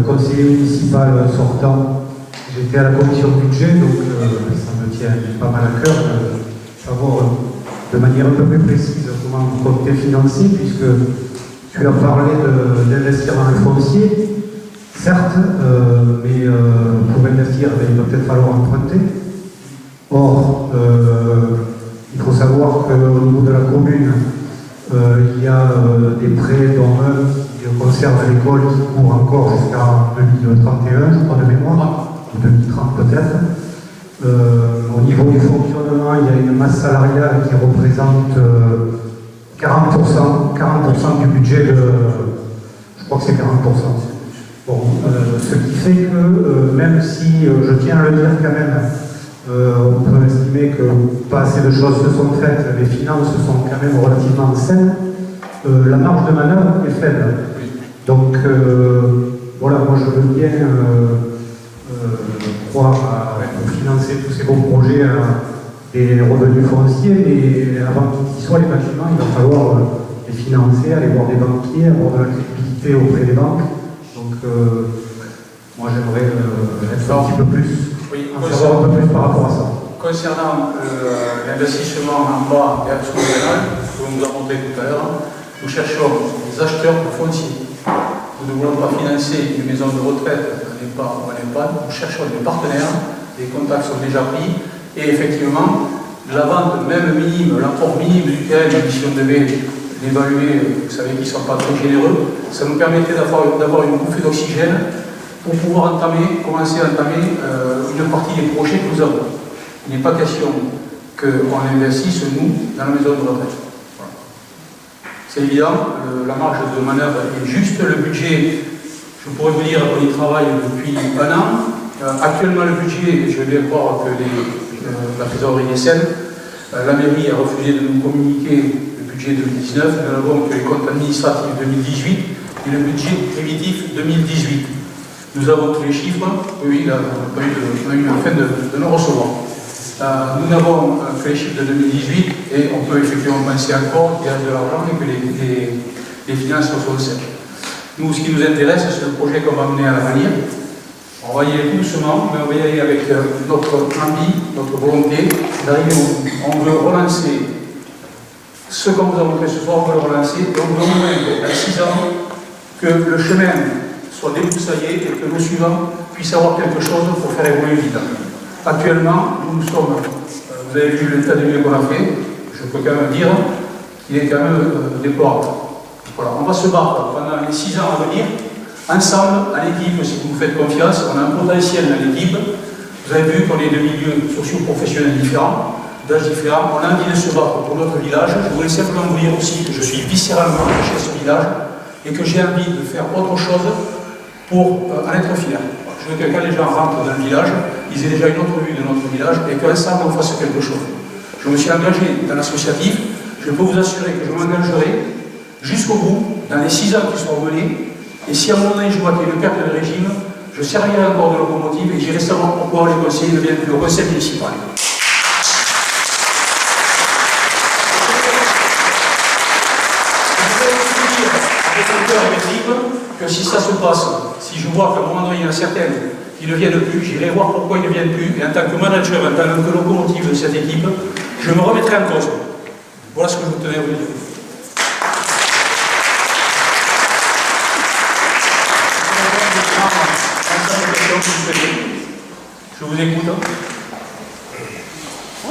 conseiller municipal sortant. J'étais à la commission budget, donc ça me tient pas mal à cœur de savoir de manière un peu plus précise comment vous comptez financer, puisque tu as parlé d'investir dans le foncier, certes, mais pour investir, il va peut-être falloir emprunter. Or, il faut savoir qu'au niveau de la commune, il y a des prêts dont un qui concerne l'école qui court encore jusqu'à 2031, je crois de mémoire, ou 2030 peut-être. Au niveau du fonctionnement, il y a une masse salariale qui représente 40% du budget de, je je crois que c'est 40%. Bon, ce qui fait que, même si, je tiens à le dire quand même, on peut estimer que pas assez de choses se sont faites, les finances sont quand même relativement saines, la marge de manœuvre est faible. Donc, voilà, moi je veux bien croire à financer tous ces beaux projets à des revenus fonciers, mais avant qu'ils y soient les bâtiments, il va falloir les financer, aller voir des banquiers, avoir de la crédibilité auprès des banques. Donc, moi j'aimerais être un petit peu plus, en savoir un peu plus par rapport à ça. Concernant l'investissement en bas et action pénale, que nous avons montré tout à l'heure, nous cherchons des acheteurs de fonciers. Nous ne voulons pas financer une maison de retraite, nous cherchons des partenaires, les contacts sont déjà pris, et effectivement, la vente même minime, l'apport minime du terrain, si on devait l'évaluer, vous savez qu'ils ne sont pas très généreux, ça nous permettait d'avoir une bouffée d'oxygène pour pouvoir commencer à entamer une partie des projets que nous avons. Il n'est pas question qu'on investisse, nous, dans la maison de retraite. Voilà. C'est évident, la marge de manœuvre est juste, le budget, je pourrais vous dire qu'on y travaille depuis un an. Actuellement, le budget, je vais croire que la trésorerie est saine. La mairie a refusé de nous communiquer le budget 2019. Nous n'avons que les comptes administratifs 2018 et le budget primitif 2018. Nous avons tous les chiffres. Oui, là, on a eu la fin de nous recevoir. Nous n'avons que les chiffres de 2018 et on peut effectivement penser encore qu'il y a de l'argent et que les finances sont saines. Nous, ce qui nous intéresse, c'est le projet qu'on va mener à l'avenir. On va y aller doucement, mais on va y aller avec notre envie, notre volonté d'arriver où on veut relancer ce qu'on vous a montré ce soir, on veut le relancer, et on veut au moins, à 6 ans, que le chemin soit débroussaillé et que nos suivants puissent avoir quelque chose pour faire évoluer vite. Actuellement, nous sommes, vous avez vu l'état des lieux qu'on a fait, je peux quand même dire qu'il est quand même déplorable. Voilà, on va se battre pendant les 6 ans à venir. Ensemble, à l'équipe, si vous nous faites confiance, on a un potentiel dans l'équipe. Vous avez vu qu'on est de milieux socio-professionnels différents, d'âges différents. On a envie de se battre pour notre village. Je voulais simplement vous dire aussi que je suis viscéralement attaché à ce village et que j'ai envie de faire autre chose pour en être fier. Je veux que quand les gens rentrent dans le village, ils aient déjà une autre vue de notre village et qu'ensemble on fasse quelque chose. Je me suis engagé dans l'associatif. Je peux vous assurer que je m'engagerai jusqu'au bout, dans les 6 ans qui seront menés. Et si à un moment donné je vois qu'il y a une perte de régime, je servirai encore de locomotive et j'irai savoir pourquoi les conseillers ne viennent plus au conseil municipal. Je vais aussi dire avec un cœur et mes tripes que si ça se passe, si je vois qu'à un moment donné il y en a certaines qui ne viennent plus, j'irai voir pourquoi ils ne viennent plus, et en tant que manager, en tant que locomotive de cette équipe, je me remettrai en cause. Voilà ce que je vous tenais à vous dire. Je vous écoute. Moi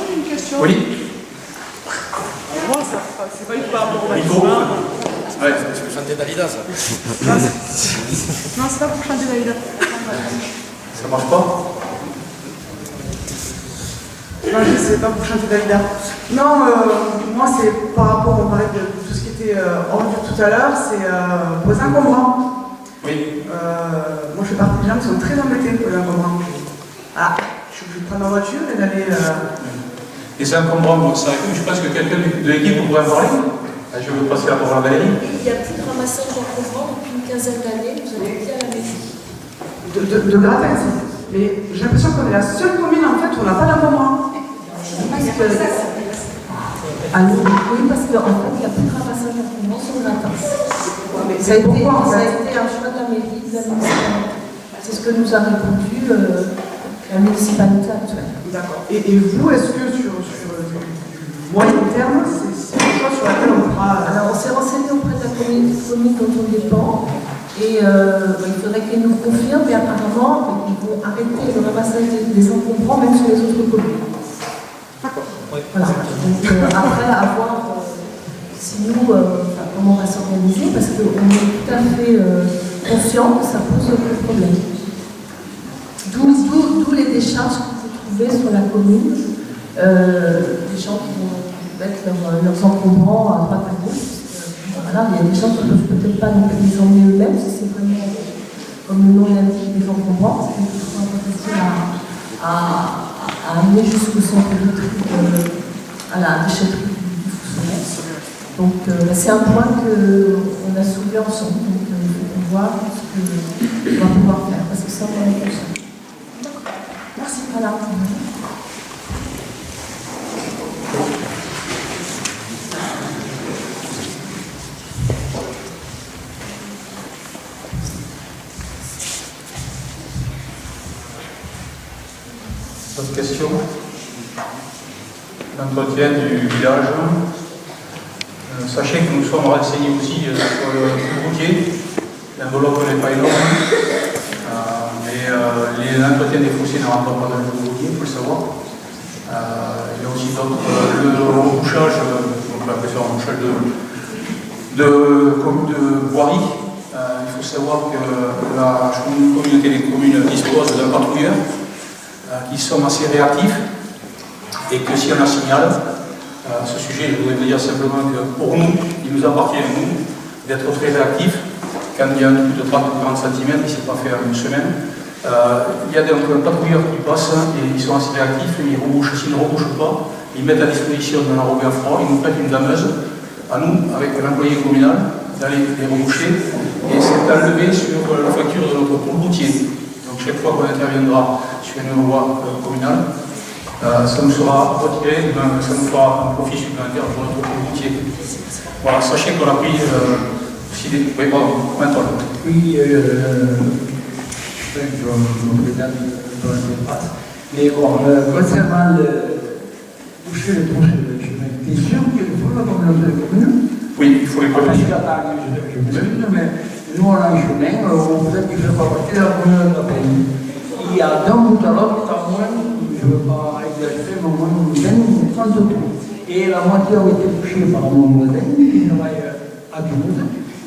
j'ai une question. Oui. Moi, c'est pas une par rapport au bâtiment. Ouais, tu veux chanter Dalida, ça? Non, c'est pas pour chanter Dalida. Ça marche pas? Non, je sais pas pour chanter Dalida. Non, moi c'est par rapport, on parlait de tout ce qui était ordure tout à l'heure, c'est pour les encombrants. Oui. Moi je fais partie des gens qui sont très embêtés pour les encombrants. Ah, je suis obligée de prendre ma voiture et d'aller. Et c'est encombrant, bon, ça, je pense que quelqu'un de l'équipe pourrait en parler. Je vais passer la parole à Valérie. Il n'y a plus de ramassage d'encombrants depuis une quinzaine d'années, vous avez dit à la mairie. De gratin, ça. Mais j'ai l'impression qu'on est la seule commune en fait où on n'a pas d'encombrants. Ah oui, parce qu'en fait, il n'y a plus de ramassage d'encombrants sur le gratin. Ça a été un choix de la mairie, de la municipalité. C'est ce que nous a répondu la municipalité actuelle. D'accord. Et vous, est-ce que sur moyen terme, c'est une chose sur laquelle on fera... Alors, on s'est renseigné auprès de la commune dont on dépend, et il faudrait qu'ils nous confirment, mais apparemment, ils vont arrêter le ramassage des encombrants, même sur les autres communes. D'accord. Voilà. Donc, après, à voir si nous, comment on va s'organiser, parce qu'on est tout à fait conscient que ça pose beaucoup de problèmes. D'où les décharges que vous trouvez sur la commune, des gens qui vont mettre leurs encombrants à droite à gauche. Voilà, il y a des gens qui ne peuvent peut-être pas non plus les emmener eux-mêmes, si c'est vraiment, comme le nom l'indique, des encombrants, c'est toujours pas facile à amener jusqu'au centre de tri, à la déchetterie du Foussonnet. Donc c'est un point qu'on a soulevé ensemble, donc il faut qu'on voit ce qu'on va pouvoir faire, parce que ça, on est comme ça. Merci, voilà. D'autres questions? L'entretien du village. Sachez que nous sommes renseignés aussi sur le routier. L'enveloppe n'est pas énorme, mais l'entretien des fossés ne rentre pas dans le routier, il faut le savoir. Il y a aussi d'autres, le rebouchage, on peut appeler ça un rebouchage de voirie. Il faut savoir que la communauté des communes dispose d'un patrouilleur qui sont assez réactifs et que si on a signale, ce sujet, je voudrais vous dire simplement que pour nous, il nous appartient à nous d'être très réactifs. Quand il y a un trou de 30 ou 40 cm, il ne s'est pas fait en une semaine. Il y a donc un patrouilleur qui passe et ils sont assez réactifs, ils rebouchent. S'ils ne rebouchent pas, ils mettent à disposition d'un enrobé à froid, ils nous prêtent une dameuse, à nous, avec l'employé communal, d'aller les reboucher et c'est enlevé sur la facture de notre pôle routier. Donc chaque fois qu'on interviendra sur une voie communale, ça nous sera retiré, ça nous fera un profit supplémentaire pour notre pôle routier. Voilà, sachez qu'on a pris aussi des... Oui, pardon, maintenant. Oui, je me présente dans l'espace. Mais bon, concernant boucher le trou sur le chemin, tu es sûr qu'il faut la communauté de communes? Oui, il faut les communes. Mais nous, on a un chemin, peut-être qu'il ne fait pas partie de la commune de la pays. Il y a d'un bout à l'autre, à moins, je ne veux pas exagérer, mais au moins une dizaine ou 30 trous. Et la moitié a été touchée par mon voisin qui travaille à Toulouse,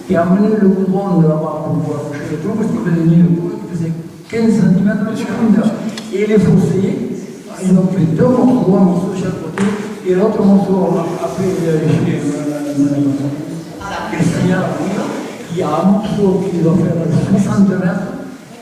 qui a amené le goudron de là-bas pour pouvoir toucher le trou, parce qu'il faisait ni le trou, il faisait 15 cm de profondeur. Et les fossés, ils ont pris deux morceaux, un morceau de chaque côté, et l'autre morceau, après, chez Christian, il y a un morceau qui doit faire 60 mètres,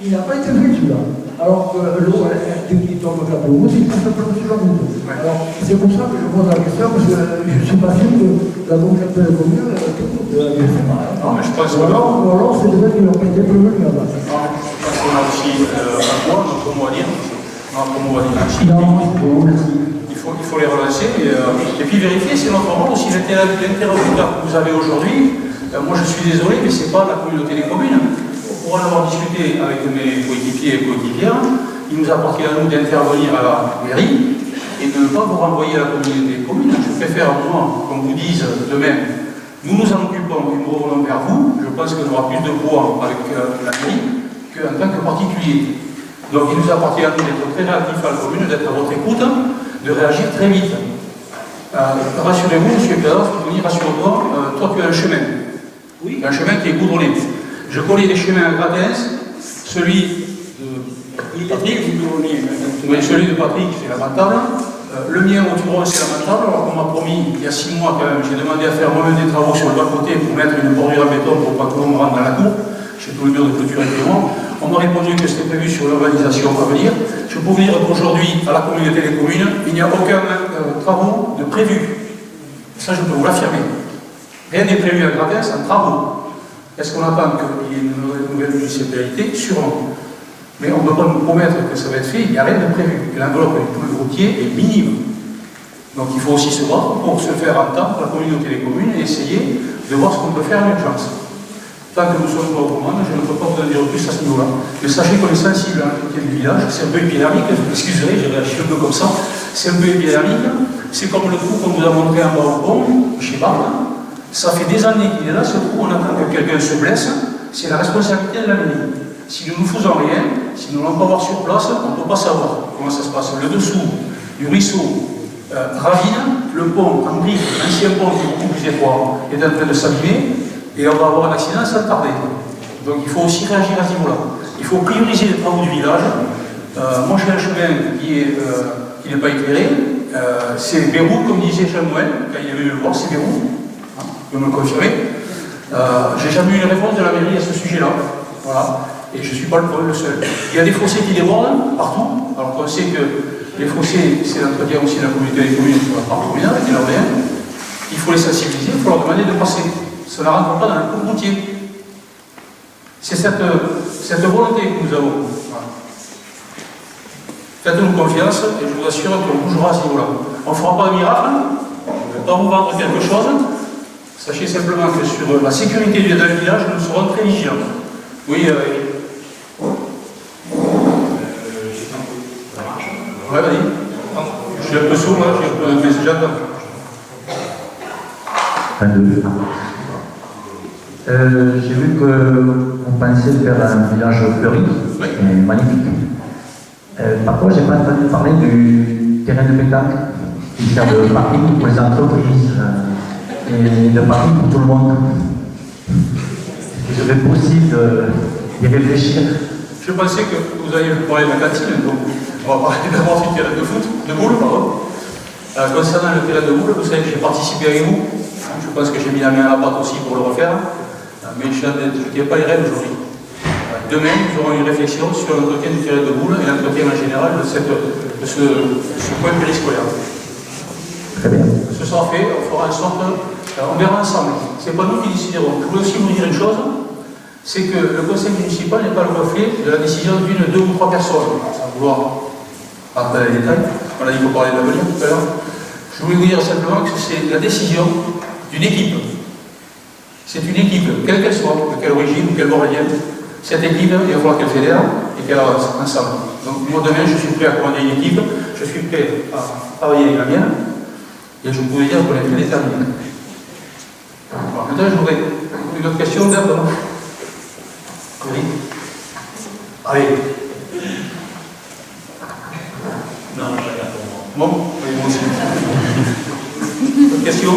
il n'a pas été fait celui-là. Alors que l'eau, dès qu'il tombe vers le route, il passe pas sur la route. Alors c'est pour ça que je pose la question, parce que je ne suis pas sûr que la communauté de commune, je ne sais pas. Non, mais je pense que... alors c'est des gens qui n'ont pas été prévenus là-bas. Je pense qu'on a aussi un point, notre mot à dire. On a un mot à dire aussi. Il faut les relancer et puis vérifier, c'est notre rôle aussi, l'interlocuteur que vous avez aujourd'hui. Moi je suis désolé, mais ce n'est pas la communauté des communes. Pour en avoir discuté avec mes coéquipiers et coéquipières, il nous appartient à nous d'intervenir à la mairie et de ne pas vous renvoyer à la communauté des communes. Je préfère, moi, qu'on vous dise demain, nous nous en occupons et nous revenons vers vous. Je pense qu'on aura plus de poids avec la mairie qu'en tant que particulier. Donc il nous appartient à nous d'être très réactifs à la commune, d'être à votre écoute, de réagir très vite. Rassurez-vous, M. Cador, rassure-toi, toi tu as un chemin. Oui. Un chemin qui est goudronné. Je connais les chemins à Gratens, celui de Patrick, celui de Patrick, c'est lamentable. Le mien au Turon, c'est lamentable. Alors qu'on m'a promis, il y a 6 mois quand même, j'ai demandé à faire moi-même des travaux sur le bas-côté pour mettre une bordure en béton pour pas que l'on me rentre dans la cour. J'ai tout le mur de clôture évidemment. On m'a répondu que c'était prévu sur l'urbanisation à venir. Je peux vous dire qu'aujourd'hui, à la communauté des communes, il n'y a aucun travaux de prévu. Ça, je peux vous l'affirmer. Rien n'est prévu à Gratens en travaux. Est-ce qu'on attend qu'il y ait une nouvelle municipalité? Sûrement. Mais on ne peut pas nous promettre que ça va être fait, il n'y a rien de prévu. Et l'enveloppe du plus routier est minime. Donc il faut aussi se battre pour se faire entendre la communauté des communes et essayer de voir ce qu'on peut faire en urgence. Tant que nous sommes pas au courant, je ne peux pas vous en dire plus à ce niveau-là. Mais sachez qu'on est sensible à l'entretien du village, c'est un peu épidermique, excusez, j'ai réagi un peu comme ça, c'est un peu épidermique, c'est comme le trou qu'on vous a montré en bas au pont, chez Barthes. Ça fait des années qu'il est là, ce trou, on attend que quelqu'un se blesse, c'est la responsabilité de la mairie. Si nous ne faisons rien, si nous n'allons pas voir sur place, on ne peut pas savoir comment ça se passe. Le dessous du ruisseau ravine, le pont en brique, l'ancien pont qui est beaucoup plus étroit, est en train de s'abîmer, et on va avoir un accident sans tarder. Donc il faut aussi réagir à ce niveau-là. Il faut prioriser les travaux du village. Moi j'ai un chemin qui n'est pas éclairé, c'est Beyrouth, comme disait Jean Noël, quand il y avait eu le voir, c'est Beyrouth. Vous me le confirmez. J'ai jamais eu une réponse de la mairie à ce sujet-là. Voilà. Et je ne suis pas le seul. Il y a des fossés qui débordent partout, alors qu'on sait que les fossés, c'est l'entretien aussi de la communauté des communes sur la part communale, et leur bien. Il faut les sensibiliser, il faut leur demander de passer. Ça ne rentre pas dans le cours routier. C'est cette volonté que nous avons. Voilà. Faites-nous confiance et je vous assure qu'on bougera à ce niveau-là. On ne fera pas de miracle, on ne va pas vous vendre quelque chose. Sachez simplement que sur la sécurité du village, nous serons très vigilants. Oui, ouais, vas-y. Je suis un peu sourd, là, mais j'attends. J'ai vu que vous pensiez faire un village fleuri, magnifique. Par contre, je n'ai pas entendu parler du terrain de pétanque qui sert de parking pour les entreprises et de parking pour tout le monde. Il serait possible d'y réfléchir. Je pensais que vous alliez parler de la cantine, donc on va parler d'abord du terrain de foot, de boule, pardon. Concernant le terrain de boule, vous savez que j'ai participé avec vous. Je pense que j'ai mis la main à la pâte aussi pour le refaire. Mais je ne tiens pas les rêves aujourd'hui. Demain, nous aurons une réflexion sur l'entretien du terrain de boule et l'entretien en général de ce point périscolaire. Très bien. Ce sera fait, on fera en sorte, on verra ensemble. Ce n'est pas nous qui déciderons. Je voulais aussi vous dire une chose, c'est que le conseil municipal n'est pas le reflet de la décision d'une, deux ou trois personnes, sans vouloir rentrer dans les détails. On a dit qu'il faut parler de l'avenir tout à l'heure. Je voulais vous dire simplement que c'est la décision d'une équipe. C'est une équipe, quelle qu'elle soit, de quelle origine ou quelle bord elle vienne. Cette équipe, il va falloir qu'elle fédère et qu'elle avance ensemble. Donc moi demain, je suis prêt à commander une équipe, je suis prêt à travailler avec la mienne, et je pouvais dire qu'on est très déterminé. Voilà. Maintenant, je voudrais une autre question d'abord. Oui. Allez. Non, bon, oui, moi aussi. Autre question?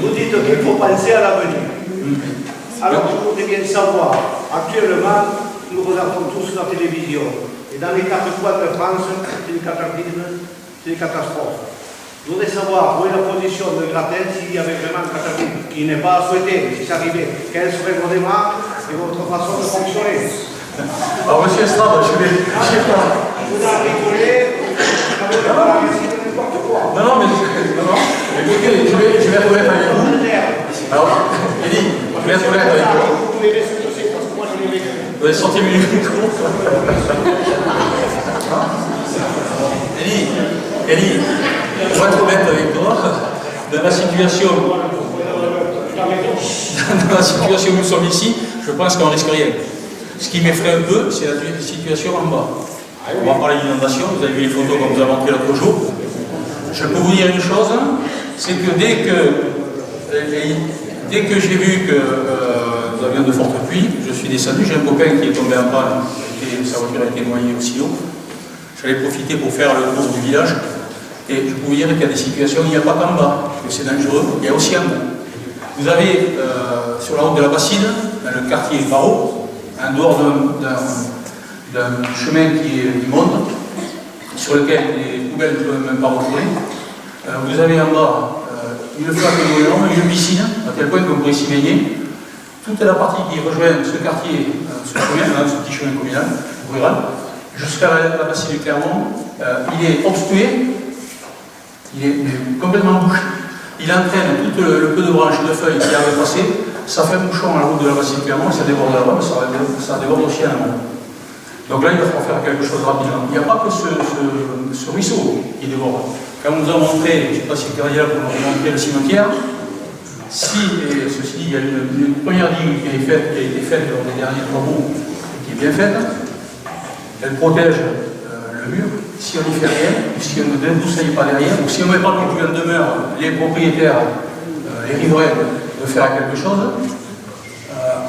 Vous dites qu'il faut penser à l'avenir. Alors, je voudrais bien savoir, actuellement, nous regardons tous la télévision. Et dans les 4 coins de France, c'est une catastrophe. Je voudrais savoir où est la position de Gratin s'il y avait vraiment un catastrophe qui n'est pas souhaité, si ça arrivait. Quelles seraient vos démarches et votre façon de fonctionner? Alors, monsieur Estrade, je vais pas. Vous avez rigolé, Non, mais écoutez, je vais être honnête avec vous. Alors, Elie, je vais être honnête avec vous. Vous avez sorti le micro. Elie, pour être honnête avec toi, dans la situation où nous sommes ici, je pense qu'on ne risque rien. Ce qui m'effraie un peu, c'est la situation en bas. On va parler d'inondation, vous avez vu les photos qu'on vous a montrées l'autre jour. Je peux vous dire une chose, c'est que dès que j'ai vu que nous avions de fortes pluies, je suis descendu, j'ai un copain qui est tombé en panne, sa voiture a été noyée aussi haut. J'allais profiter pour faire le tour du village, et je peux vous dire qu'il y a des situations, il n'y a pas qu'en bas, que c'est dangereux, il y a aussi en haut. Vous avez sur la route de la Bassine, dans le quartier Barreau, en dehors d'un chemin qui monte, sur lequel les poubelles ne peuvent même pas retourner. Vous avez en bas une flaque d'eau énorme, une piscine, à tel point que vous pourrez s'y baigner. Toute la partie qui rejoint ce quartier, ce petit chemin communal, rural, jusqu'à la bassine du Clermont, il est obstrué, il est complètement bouché. Il entraîne tout le peu de branches de feuilles qui avaient passé, ça fait un bouchon à la route de la bassine du Clermont, ça déborde là-bas, ça déborde aussi à l'amont. Donc là, il va falloir faire quelque chose rapidement. Il n'y a pas que ce ruisseau qui déborde. Quand on nous a montré, je ne sais pas si Carrier là pour nous montrer le cimetière, si, et ceci dit, il y a une première digue qui a été faite lors des derniers travaux, qui est bien faite, elle protège le mur. Si on n'y fait rien, si on ne débroussaille pas derrière, ou si on ne met pas non plus en demeure les propriétaires, les riverains, de faire quelque chose,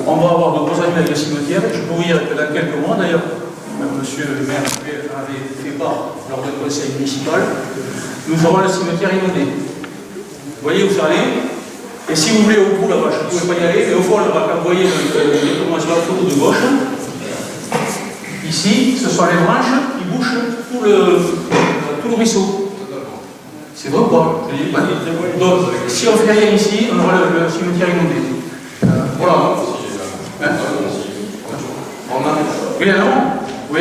on va avoir de gros amis avec le cimetière. Je peux vous dire que dans quelques mois, d'ailleurs, monsieur le maire avait fait part lors du conseil municipal, nous aurons le cimetière inondé. Vous voyez où ça allait? Et si vous voulez au bout là-bas, je ne pouvais pas y aller, mais au fond là-bas, quand vous voyez sur la photo de gauche, ici, ce sont les branches qui bouchent tout le ruisseau. C'est vrai ou pas? Je dis, donc, si on fait rien ici, on aura le cimetière inondé. Voilà. Hein? Oui, alors? Oui.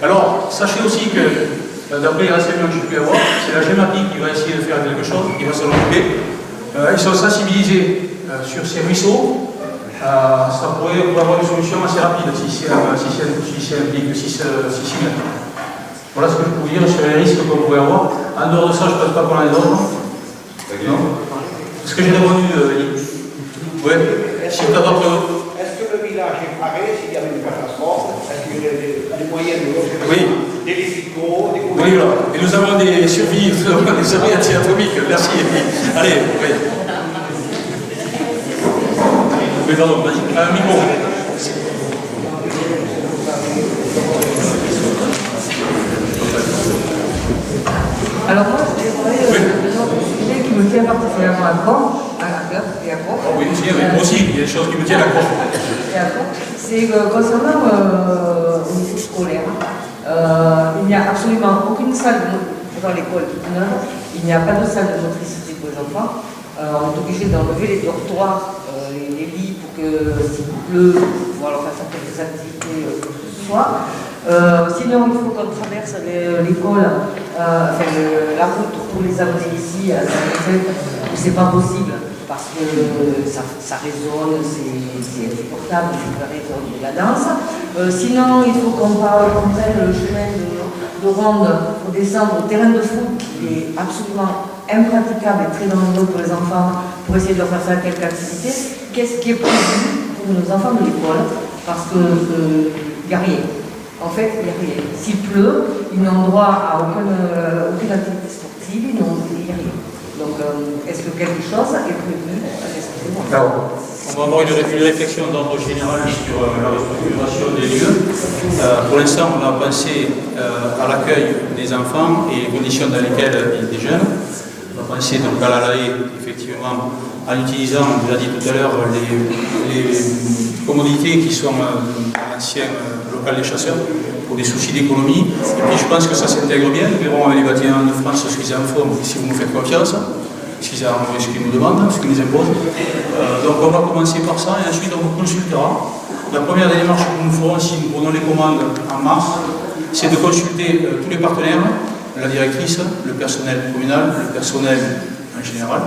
Alors, sachez aussi que, d'après les renseignements que j'ai pu avoir, c'est la GEMAPI qui va essayer de faire quelque chose, qui va s'en occuper. Ils sont sensibilisés sur ces ruisseaux. On pourrait avoir une solution assez rapide si c'est impliqué, si c'est bien. Voilà ce que je peux vous dire sur les risques qu'on pourrait avoir. En dehors de ça, je ne pense pas qu'on en ait d'autres. Non? Est-ce que j'ai répondu, Yannick? Oui. Si tu as d'autres. Est-ce que le village est paré s'il y avait une catastrophe? Est-ce qu'il y a des moyens de loger des lithicos, des oui, voilà. Et nous avons des survies, des abris anti-atomiques. Merci, Yannick. Allez, oui. Oui, pardon, vas-y. Un micro. Alors moi, je voulais parler d'un sujet qui me tient particulièrement à cœur et à cœur. Oui, moi aussi, il y a des choses qui me tiennent à cœur. C'est concernant au niveau scolaire, il n'y a absolument aucune salle dans l'école neuve, il n'y a pas de salle de motricité pour les enfants. On est obligé d'enlever les dortoirs, les lits pour que s'il pleut, pouvoir faire certaines activités que ce soit. Sinon, il faut qu'on traverse l'école, la route pour les amener ici à Saint-Étienne, où c'est pas possible parce que ça résonne, c'est insupportable, c'est la raison de la danse. Sinon, il faut qu'on prenne le chemin de ronde pour descendre au terrain de foot qui est absolument impraticable et très dangereux pour les enfants pour essayer de leur faire quelque activité. Qu'est-ce qui est prévu pour nos enfants de l'école? Parce qu'il n'y a rien. En fait, il n'y a rien. S'il pleut, ils n'ont droit à aucune activité sportive, il n'y a rien. Donc, est-ce que quelque chose est prévu? Alors, on va avoir une réflexion d'ordre général sur la restructuration des lieux. Pour l'instant, on a pensé à l'accueil des enfants et les conditions dans lesquelles vivent des jeunes. On va penser donc à la haie, effectivement, en utilisant, on vous l'a dit tout à l'heure, les commodités qui sont à l'ancien local des chasseurs pour des soucis d'économie. Et puis je pense que ça s'intègre bien. Nous verrons avec les bâtiments de France ce qu'ils en font, si vous nous faites confiance, ce qu'ils nous demandent, ce qu'ils nous imposent. Donc on va commencer par ça et ensuite on vous consultera. La première des démarches que nous ferons si nous prenons les commandes en mars, c'est de consulter tous les partenaires, la directrice, le personnel communal, le personnel en général,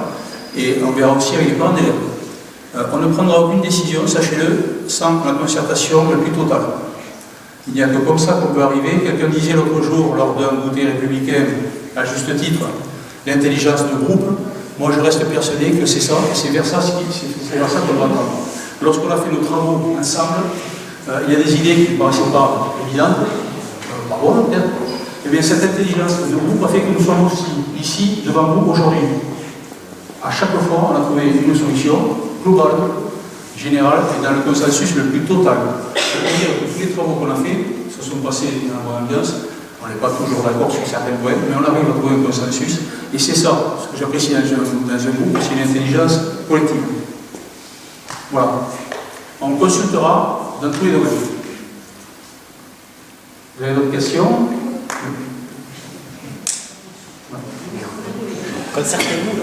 et on verra aussi avec les parents d'élèves. On ne prendra aucune décision, sachez-le, sans la concertation le plus totale. Il n'y a que comme ça qu'on peut arriver. Quelqu'un disait l'autre jour, lors d'un goûter républicain, à juste titre, l'intelligence de groupe. Moi, je reste persuadé que c'est ça, et c'est vers ça qu'on doit attendre. Lorsqu'on a fait nos travaux ensemble, il y a des idées qui ne paraissaient pas évidentes, pas bonnes peut-être. Eh bien, cette intelligence de groupe a fait que nous sommes aussi ici, devant vous, aujourd'hui. À chaque fois, on a trouvé une solution globale, générale, et dans le consensus le plus total. C'est-à-dire que tous les travaux qu'on a faits se sont passés dans la bonne ambiance. On n'est pas toujours d'accord sur certains points, mais on arrive à trouver un consensus. Et c'est ça, ce que j'apprécie dans un groupe, c'est l'intelligence collective. Voilà. On consultera dans tous les domaines. Vous avez d'autres questions? Concertez-vous.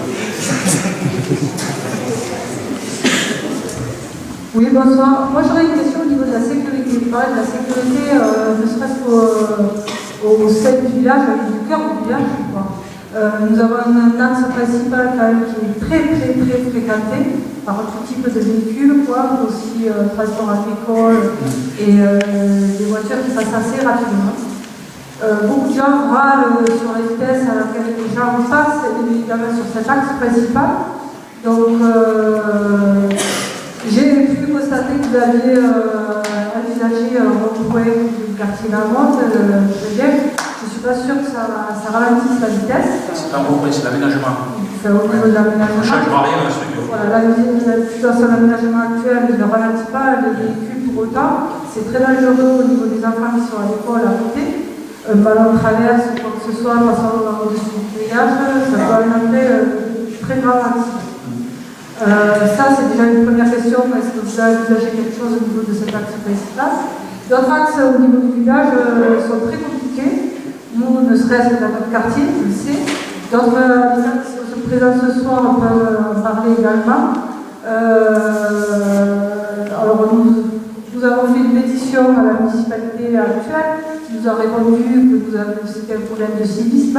Oui, bonsoir. Moi, j'aurais une question au niveau de la sécurité. Vous parlez de la sécurité, ne serait-ce qu'au sein du village, du cœur du village, je crois. Nous avons un axe principal quand même qui est très fréquenté par tout type de véhicules, quoi, aussi transport agricole et des voitures qui passent assez rapidement. Beaucoup de gens râlent sur la vitesse à laquelle les gens passent, évidemment sur cet axe principal. Donc, j'ai pu constater que vous aviez envisagé un rond-point du quartier Lamonde, très bien. Je ne suis pas sûre que ça ralentisse la vitesse. C'est un rond-point, c'est l'aménagement. C'est au niveau de l'aménagement. On ne changera rien dans ce lieu. Voilà, dans son aménagement actuel, il ne ralentit pas les véhicules pour autant. C'est très dangereux au niveau des enfants qui sont à l'école à côté. Un ballon traverse, quoi que ce soit, passant au-dessus du péage, ça peut alimenter très grave accident. Ça, c'est déjà une première question. Est-ce que vous avez envisagé quelque chose au niveau de cet axe principal? D'autres axes au niveau du village sont très compliqués. Nous, nous, ne serait-ce que dans notre quartier, tu le sais. D'autres habitants qui sont présents ce soir peuvent en parler également. Alors nous avons fait une pétition à la municipalité actuelle qui nous a répondu que c'était un problème de civisme.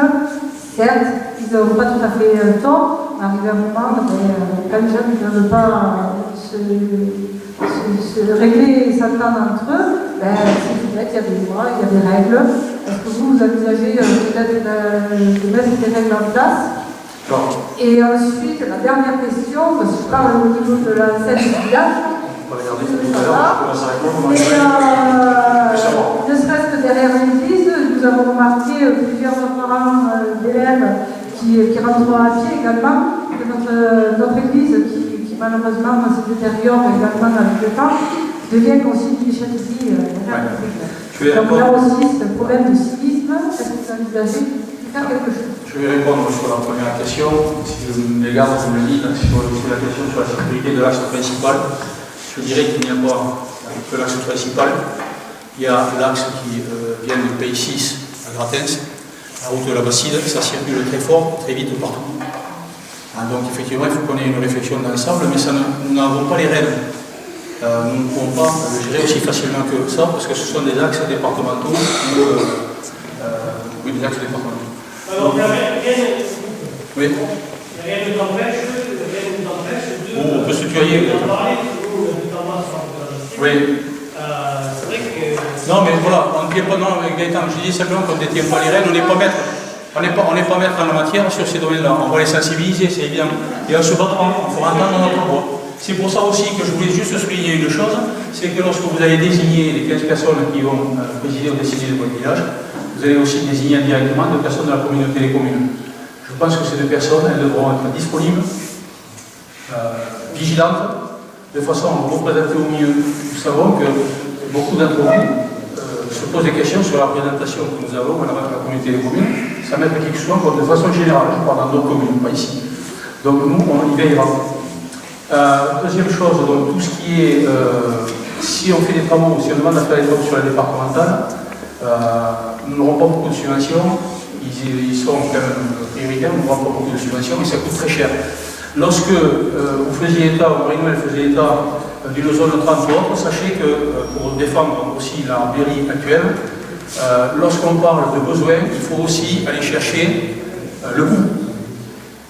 Certes, ils n'ont pas tout à fait tort, mais arrivé à un moment, quand les gens ne veulent pas se régler et s'entendre entre eux, c'est bête, il y a des lois, il y a des règles. Est-ce que vous envisagez peut-être de mettre des règles en place? Et ensuite, la dernière question, parce que je parle au niveau de la scène du village. Ne serait-ce que derrière l'église, nous avons remarqué plusieurs parents d'élèves qui rentrent à pied également, que notre église, qui malheureusement se détériore également avec le temps, devient aussi une déchetterie. Donc là aussi, c'est un problème de civisme. Est-ce que vous envisagez de faire quelque chose? Je vais répondre sur la première question. Si je me garde, je me dis, sur la question sur la sécurité de l'axe principal, je dirais qu'il n'y a pas que l'axe principal. Il y a l'axe qui vient du Pays 6 à Gratens, la route de la Bastide, ça circule très fort, très vite partout. Donc effectivement, il faut qu'on ait une réflexion d'ensemble, mais ça, nous n'avons pas les rênes. Nous ne pouvons pas le gérer aussi facilement que ça, parce que ce sont des axes départementaux. Oui, des axes départementaux. Alors, il y a rien oui. ne t'empêche de... On peut se tutoyer. Oui. C'est vrai que... Non, mais voilà, on ne tient pas, non, Gaëtan, je dis simplement qu'on ne détient pas les règles, on n'est pas maître. On n'est pas maître en la matière sur ces domaines-là. On va les sensibiliser, c'est évident. Et on se battra, on fera entendre notre voix. C'est pour ça aussi que je voulais juste souligner une chose, c'est que lorsque vous allez désigner les 15 personnes qui vont présider ou décider de votre village, vous allez aussi désigner indirectement deux personnes de la communauté des communes. Je pense que ces deux personnes, elles devront être disponibles, vigilantes, de façon à vous représenter au mieux. Nous savons que beaucoup d'entre vous se posent des questions sur la représentation que nous avons à la communauté des communes, sans mettre qui que ce soit, de façon générale, je parle dans d'autres communes, pas ici. Donc nous, on y veillera. Deuxième chose, donc tout ce qui est, si on fait des travaux, si on demande à faire des travaux sur la départementale, nous n'aurons pas beaucoup de subventions, ils sont quand même prioritaires, nous n'aurons pas beaucoup de subventions, mais ça coûte très cher. Lorsque vous faisiez état, ou Marino faisait état d'une zone 30 ou autre, sachez que pour défendre aussi la mairie actuelle, lorsqu'on parle de besoins, il faut aussi aller chercher le coût.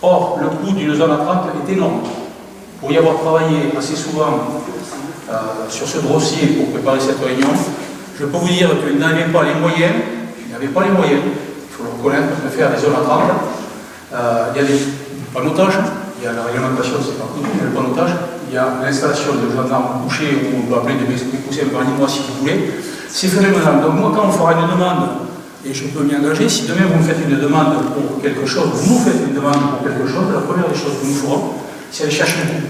Or, le coût d'une zone à 30 est énorme. Pour y avoir travaillé assez souvent sur ce dossier pour préparer cette réunion, je peux vous dire qu'ils n'avaient pas les moyens, il faut le reconnaître, de faire des zones à 30. Il y a des panotages, il y a la réglementation, c'est pas tout, il y a le panotage, il y a l'installation de gendarmes couchés, ou on peut appeler des coussins marinois si vous voulez. C'est phénoménal. Donc moi, quand on fera une demande, et je peux m'y engager, si demain vous me faites une demande pour quelque chose, vous nous faites une demande pour quelque chose, la première des choses que nous ferons, c'est aller chercher le coût.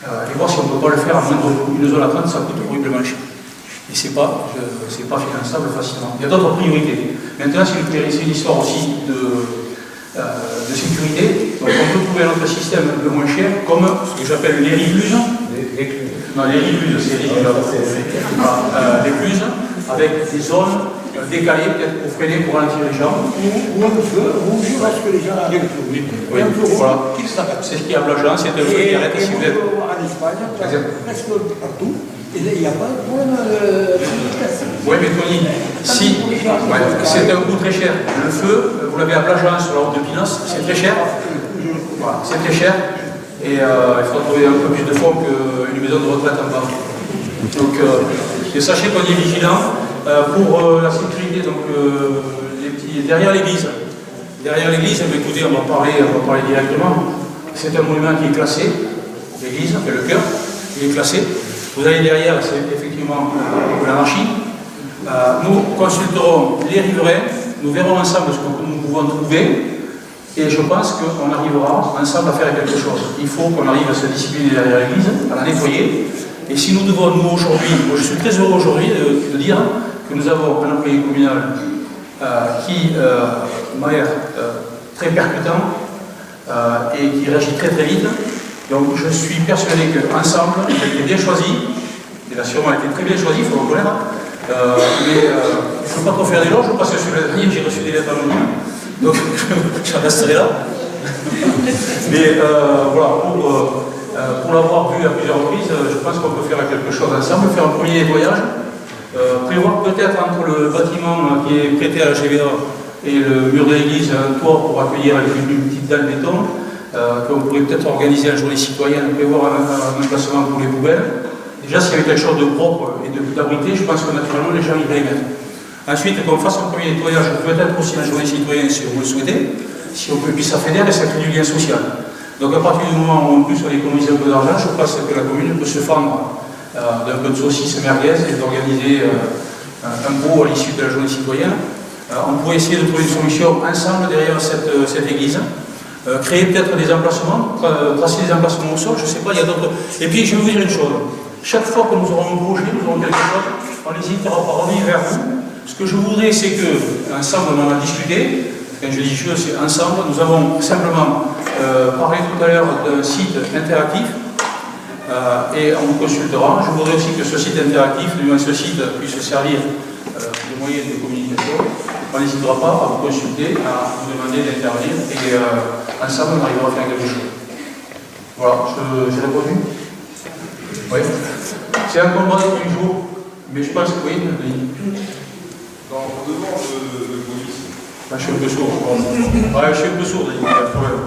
Et voir si on ne peut pas le faire à moindre coût. Une zone à 30, ça coûte horriblement cher. Et ce n'est pas finançable facilement. Il y a d'autres priorités. Maintenant, c'est une histoire aussi de sécurité. Donc on peut trouver un autre système le moins cher, comme ce que j'appelle les ricluses. Non, les ricluses, c'est les ricluses, avec des zones décalées, peut-être pour freiner, pour ralentir les gens. Ou un feu rouge parce que les gens arrivent. Oui, voilà. C'est ce qui est à Blajan, c'est un feu qui arrête si vous êtes. En Espagne, presque partout. Et il n'y a pas de problème de... Oui, mais Tony, si, c'est un coût très cher. Le feu, vous l'avez à Blajan sur la route de Pinos, c'est très cher. Voilà, c'est très cher. Et il faut trouver un peu plus de fonds qu'une maison de retraite en bas. Donc, et sachez qu'on est vigilant pour la sécurité, donc derrière l'église. Derrière l'église, écoutez, on va parler directement. C'est un monument qui est classé, l'église, le cœur, il est classé. Vous allez derrière, c'est effectivement l'anarchie. Nous consulterons les riverains, nous verrons ensemble ce que nous pouvons trouver, et je pense qu'on arrivera ensemble à faire quelque chose. Il faut qu'on arrive à se discipliner derrière l'église, à la nettoyer, et si nous devons, nous aujourd'hui, je suis très heureux aujourd'hui de dire que nous avons un employé communal qui m'a l'air très percutant et qui réagit très très vite. Donc je suis persuadé qu'ensemble, il a été bien choisi, il a sûrement été très bien choisi, il faut le reconnaître, Mais je ne veux pas trop faire d'éloges parce que sur le dernier, j'ai reçu des lettres anonymes. Donc, j'en resterai là. Mais voilà, pour l'avoir vu à plusieurs reprises, je pense qu'on peut faire quelque chose ensemble, faire un premier nettoyage, prévoir peut-être entre le bâtiment qui est prêté à la GVA et le mur de l'église un toit pour accueillir avec une petite dalle béton, qu'on pourrait peut-être organiser une journée citoyenne, prévoir un emplacement pour les poubelles. Déjà, s'il y avait quelque chose de propre et d'abrité, je pense que naturellement les gens iraient y mettre. Ensuite, qu'on fasse un premier nettoyage, peut-être aussi la journée citoyenne si vous le souhaitez, si on peut, puis ça fédère et ça crée du lien social. Donc à partir du moment où en plus on économise un peu d'argent, je pense que la commune peut se fendre d'un peu de saucisse merguez et d'organiser un pot à l'issue de la journée citoyenne. On pourrait essayer de trouver une solution ensemble derrière cette église. Créer peut-être des emplacements, tracer des emplacements au sol, je ne sais pas, il y a d'autres. Et puis je vais vous dire une chose, chaque fois que nous aurons un projet, nous aurons quelque chose, on n'hésitera pas à revenir vers vous. Ce que je voudrais, c'est que, ensemble, on en a discuté. Quand je dis je, c'est ensemble. Nous avons simplement parlé tout à l'heure d'un site interactif et on vous consultera. Je voudrais aussi que ce site interactif, du moins ce site, puisse servir de moyen de communication. On n'hésitera pas à vous consulter, à vous demander d'intervenir et ensemble, on arrivera à faire quelque chose. Voilà, j'ai répondu. Oui. C'est un combat de tous les jours, mais je pense que oui. Dans le devant de police. Ah, je suis un peu sourd. Ouais, je suis un peu sourd, il y a un problème.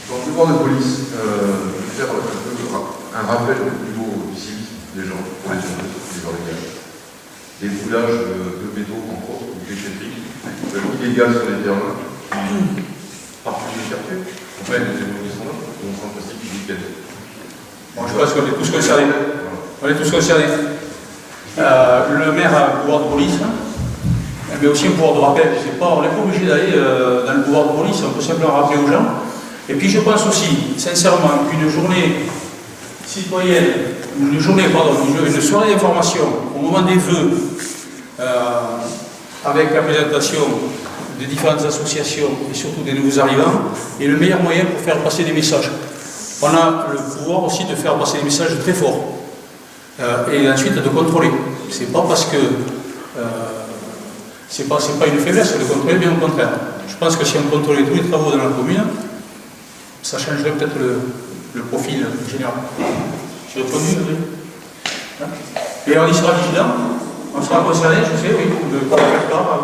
Dans le devant de police, faire un rappel au niveau du civisme des gens, pour les journalistes, les organisations. Des foulages de métaux, entre autres, ou des électriques, illégales sur les terrains, partout les quartiers. On fait des évolutions là, on s'en plastique du week-end. Bon, je pense qu'on est tous concernés. On est tous concernés. Le maire a un pouvoir de police, mais aussi un pouvoir de rappel. On n'est pas obligé d'aller dans le pouvoir de police, on peut simplement rappeler aux gens. Et puis je pense aussi, sincèrement, qu'une journée citoyenne, une soirée d'information au moment des vœux, avec la présentation des différentes associations et surtout des nouveaux arrivants, est le meilleur moyen pour faire passer des messages. On a le pouvoir aussi de faire passer des messages très forts. Et ensuite de contrôler. C'est pas parce que c'est pas une faiblesse de contrôler, bien au contraire. Je pense que si on contrôlait tous les travaux dans la commune, ça changerait peut-être le profil général. J'ai répondu, oui. Et on y sera vigilant, on sera concerné, je sais, oui, de faire part.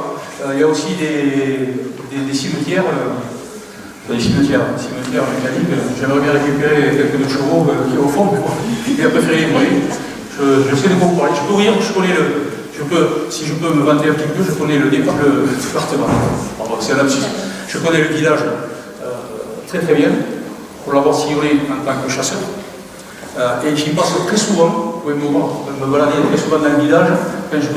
Il y a aussi des cimetières. Des cimetières mécaniques. J'aimerais bien récupérer quelques de chevaux qui au fond, mais il a préféré les brûler. Je sais de quoi vous parlez. Je peux vous dire que je connais si je peux me vanter un petit peu, je connais le département. C'est un lapsus. Je connais le village très très bien, pour l'avoir sillonné en tant que chasseur. Et j'y passe très souvent. Vous pouvez me balader très souvent dans le village. Quand je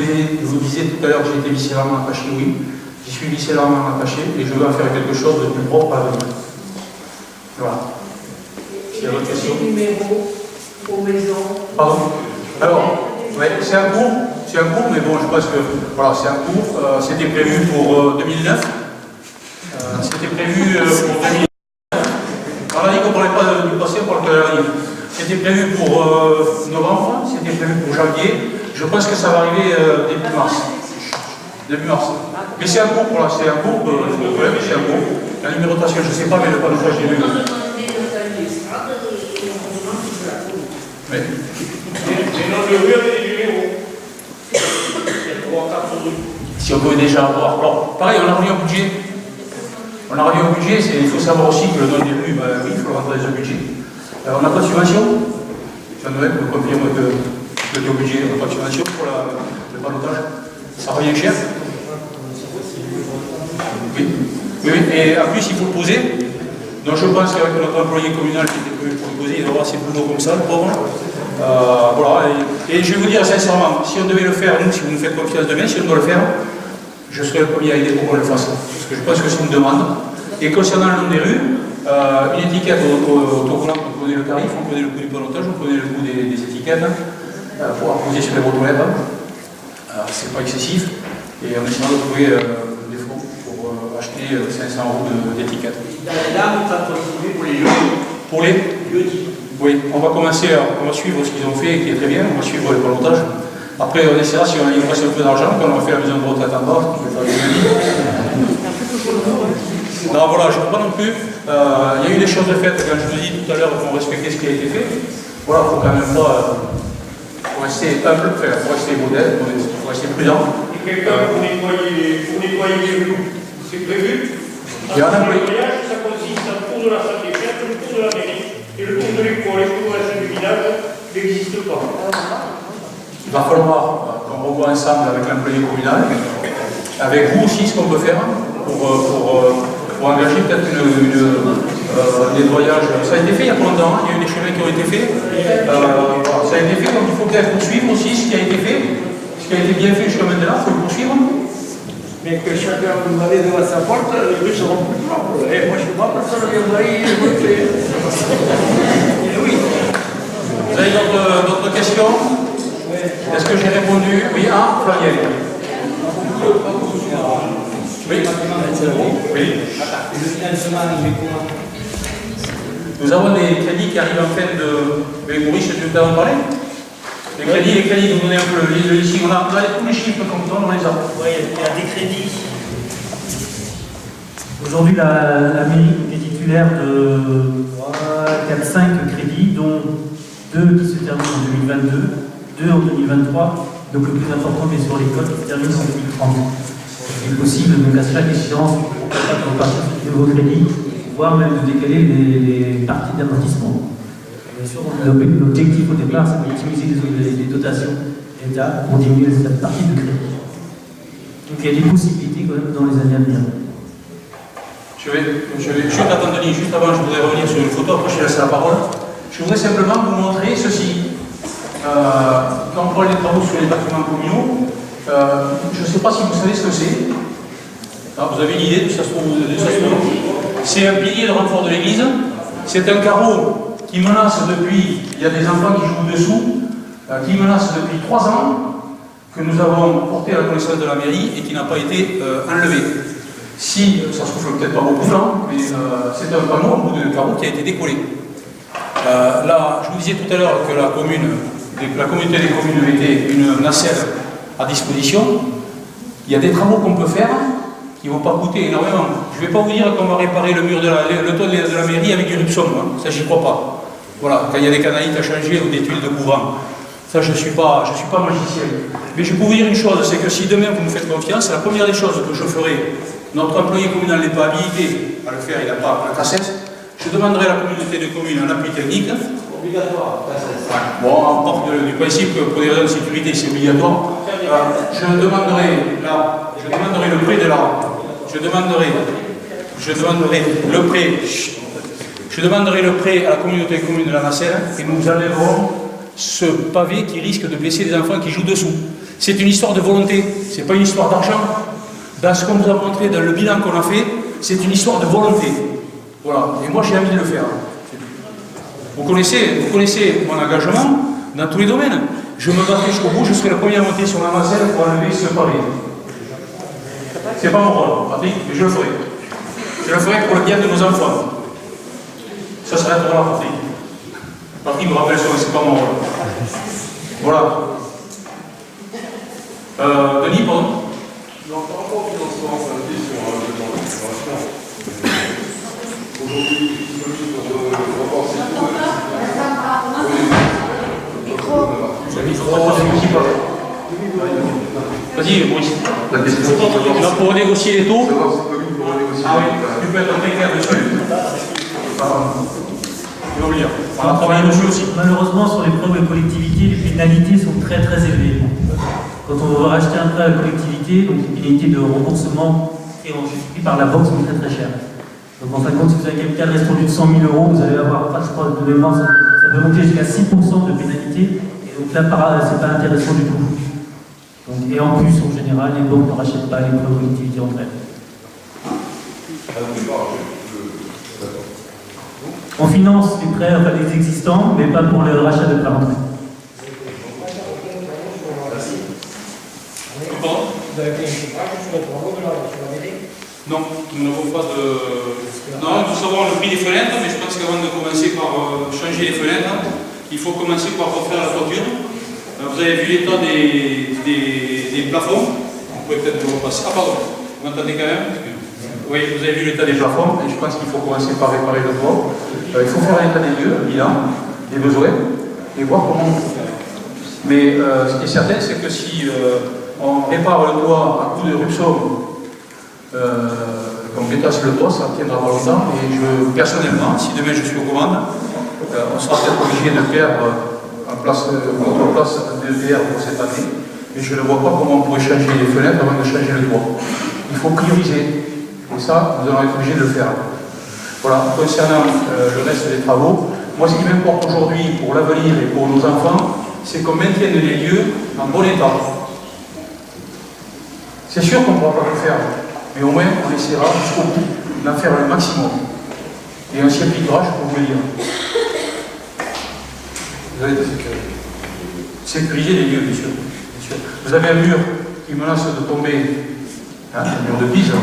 vous disais tout à l'heure que j'ai été viscéralement attaché, oui. J'y suis viscéralement attaché et je veux en faire quelque chose de plus propre à venir. Voilà. S'il y a d'autres questions. Numéro aux maisons. Pardon. Alors, ouais, c'est un cours, mais bon, je pense que voilà, c'est un cours. C'était prévu pour 2009. C'était prévu pour 2009. On a dit qu'on ne parlait pas du passé, on parle de l'avenir. C'était prévu pour novembre, c'était prévu pour janvier. Je pense que ça va arriver début mars. Début mars. Mais c'est un cours, voilà, c'est un cours, c'est un cours. La numérotation, je ne sais pas, mais le panotage, j'ai vu. Oui. Si on peut déjà avoir. Alors, pareil, on a revu au budget. Il faut savoir aussi que le nom des rues, oui, il faut rentrer dans le budget. On n'a pas de subvention. Jean-Noël peut confirmer que le budget, on n'a pas de subvention pour le panotage. Ça revient cher. Oui. Et en plus, il faut le poser. Donc je pense qu'avec notre employé communal qui était prévu pour le poser, il doit avoir ses boulot comme ça, le pauvre. Voilà. Et je vais vous dire sincèrement, si on devait le faire, nous, si vous nous faites confiance demain, si on doit le faire, je serai le premier à aider pour qu'on le fasse. Parce que je pense que c'est une demande. Et concernant le nom des rues, une étiquette autocollante, on connaît le tarif, on connaît le coût du panotage, on connaît le coût des étiquettes pour apposer sur les boîtes. C'est pas excessif. Et on essaiera de trouver des fonds pour acheter 500 € d'étiquettes. Dans les dames, tu as contribué pour les jeudis. Pour les jeudis. Oui, on va commencer, on va suivre ce qu'ils ont fait, qui est très bien, on va suivre le panotage. Après, on essaiera, si on a reste un peu d'argent, quand on aura fait la maison de retraite en bas, je vais faire non, voilà, je ne crois pas non plus. Il y a eu des choses de faites, quand je vous dis tout à l'heure qu'on respectait ce qui a été fait. Voilà, il ne faut quand même pas. Faut rester humble, faut rester modèle, faut rester prudent. Et quelqu'un pour nettoyer les loups, c'est prévu? Il y a un employé. Ça consiste en tour de la salle des fêtes, le tour de la mairie, et le tour de l'école, et le tour de la salle du village n'existe pas. Il va falloir qu'on revoie ensemble avec l'employé communal, avec vous aussi, ce qu'on peut faire pour engager peut-être un nettoyage. Ça a été fait il y a pas longtemps, il y a eu des chemins qui ont été faits. Ça a été fait, donc il faut peut-être poursuivre aussi ce qui a été fait. Ce qui a été bien fait jusqu'à maintenant, il faut le poursuivre. Mais que chacun vous allez devant sa porte, les rues seront plus propres. Et moi je ne suis pas personne viendra y voter. Oui. Vous avez d'autres questions? Est-ce que j'ai répondu? Oui, Flavien. Oui. Oui. Nous avons des crédits qui arrivent en fin de. Mais Maurice, tu veux en parler? Les crédits, vous donnez un peu le listing. On a tous les chiffres comme ça, on les a. Oui, il y a des crédits. Aujourd'hui, la mairie est titulaire de 4-5 crédits, dont 2 qui se terminent en 2022, 2 en 2023, donc le plus important est sur l'école qui se termine en 2030. Il est possible, donc à chaque échéance, de repartir sur de nouveaux crédits, voire même de décaler les parties d'amortissement. Bien sûr, l'objectif au départ, c'est d'optimiser les dotations d'État pour diminuer cette partie de crédit. Donc il y a des possibilités quand même dans les années à venir. Je vais juste attendre, Denis, juste avant, je voudrais revenir sur une photo, après je laisse la parole. Je voudrais simplement vous montrer ceci. Quand on parle des travaux sur les bâtiments communaux, je ne sais pas si vous savez ce que c'est. Vous avez une idée de ça se trouve. C'est un pilier de renfort de l'église. C'est un carreau qui menace depuis, il y a des enfants qui jouent dessous, qui menace depuis 3 ans, que nous avons porté à la connaissance de la mairie et qui n'a pas été enlevé. Si, ça se trouve peut-être pas beaucoup de temps, mais c'est un panneau, un bout de carreau qui a été décollé. Là, je vous disais tout à l'heure que la communauté des communes mettait une nacelle à disposition. Il y a des travaux qu'on peut faire qui ne vont pas coûter énormément. Je ne vais pas vous dire qu'on va réparer le mur le toit de la mairie avec du Rupson, hein. Ça j'y crois pas. Voilà, quand il y a des canalites à changer ou des tuiles de courant. Ça je suis pas magicien. Mais je peux vous dire une chose, c'est que si demain vous me faites confiance, la première des choses que je ferai, notre employé communal n'est pas habilité à le faire, il n'a pas la cassette, je demanderai à la communauté de communes un appui technique. Obligatoire, cassette. Bon, on part du principe que pour des raisons de sécurité c'est obligatoire. Je demanderai le prêt de la... Je demanderai le prêt à la communauté de communes de la nacelle et nous enlèverons ce pavé qui risque de blesser les enfants qui jouent dessous. C'est une histoire de volonté, c'est pas une histoire d'argent. Dans ce qu'on nous a montré, dans le bilan qu'on a fait, c'est une histoire de volonté. Voilà, et moi j'ai envie de le faire. Vous connaissez mon engagement dans tous les domaines. Je me battrai jusqu'au bout, je serai le premier à monter sur la nacelle pour enlever ce pavé. C'est pas mon rôle, Patrick, mais je le ferai. Je le ferai pour le bien de nos enfants. Ça s'arrêtera là, Patrick. Patrick me rappelle ça, c'est pas mon rôle. Voilà. Denis, pardon. Non, par rapport au financement, c'est un petit sur le temps de l'information. Aujourd'hui, Vas-y, Maurice. Pour négocier les taux. Ah oui, tu peux être très clair dessus. Je vais vous le dire. On a travaillé dessus aussi. Malheureusement, sur les prêts aux collectivités, les pénalités sont très très élevées. Quand on va racheter un prêt à la collectivité, donc les pénalités de remboursement et ensuite par la banque sont très très chères. Donc en fin de compte, si vous avez un capital respondu de 100 000 €, vous allez avoir, je crois, de mémoire, ça peut monter jusqu'à 6% de pénalité. Et donc là, c'est pas intéressant du tout. Donc, et en plus, en général, les banques ne rachètent pas les prêts aux collectivités entre elles. On finance les prêts, enfin les existants, mais pas pour le rachat de prêts entre elles. Vous avez fait un chiffrage sur les travaux de la mairie? Non, nous n'avons pas de... Non, nous savons le prix des fenêtres, mais je pense qu'avant de commencer par changer les fenêtres, il faut commencer par refaire la toiture. Vous avez vu l'état des plafonds. On pourrait peut-être vous repasser. Ah pardon, vous m'entendez quand même? Oui, vous avez vu l'état des plafonds, et je pense qu'il faut commencer par réparer le toit. Il faut faire l'état des lieux, le bilan, des besoins, et voir comment on peut faire. Mais ce qui est certain, c'est que si on répare le toit à coup de rupson, qu'on détache le toit, ça ne tiendra pas longtemps. Et personnellement, si demain je suis aux commandes, on sera peut-être obligé de perdre notre place de pour cette année. Mais je ne vois pas comment on pourrait changer les fenêtres avant de changer le toit. Il faut prioriser. Et ça, nous allons être obligés de le faire. Voilà, concernant le reste des travaux, moi ce qui m'importe aujourd'hui pour l'avenir et pour nos enfants, c'est qu'on maintienne les lieux en bon état. C'est sûr qu'on ne pourra pas tout faire, mais au moins on essaiera jusqu'au bout d'en faire le maximum. Et on s'y appliquera, je peux vous le dire. Vous allez sécuriser les lieux, bien sûr. Vous avez un mur qui menace de tomber, un mur de Pise,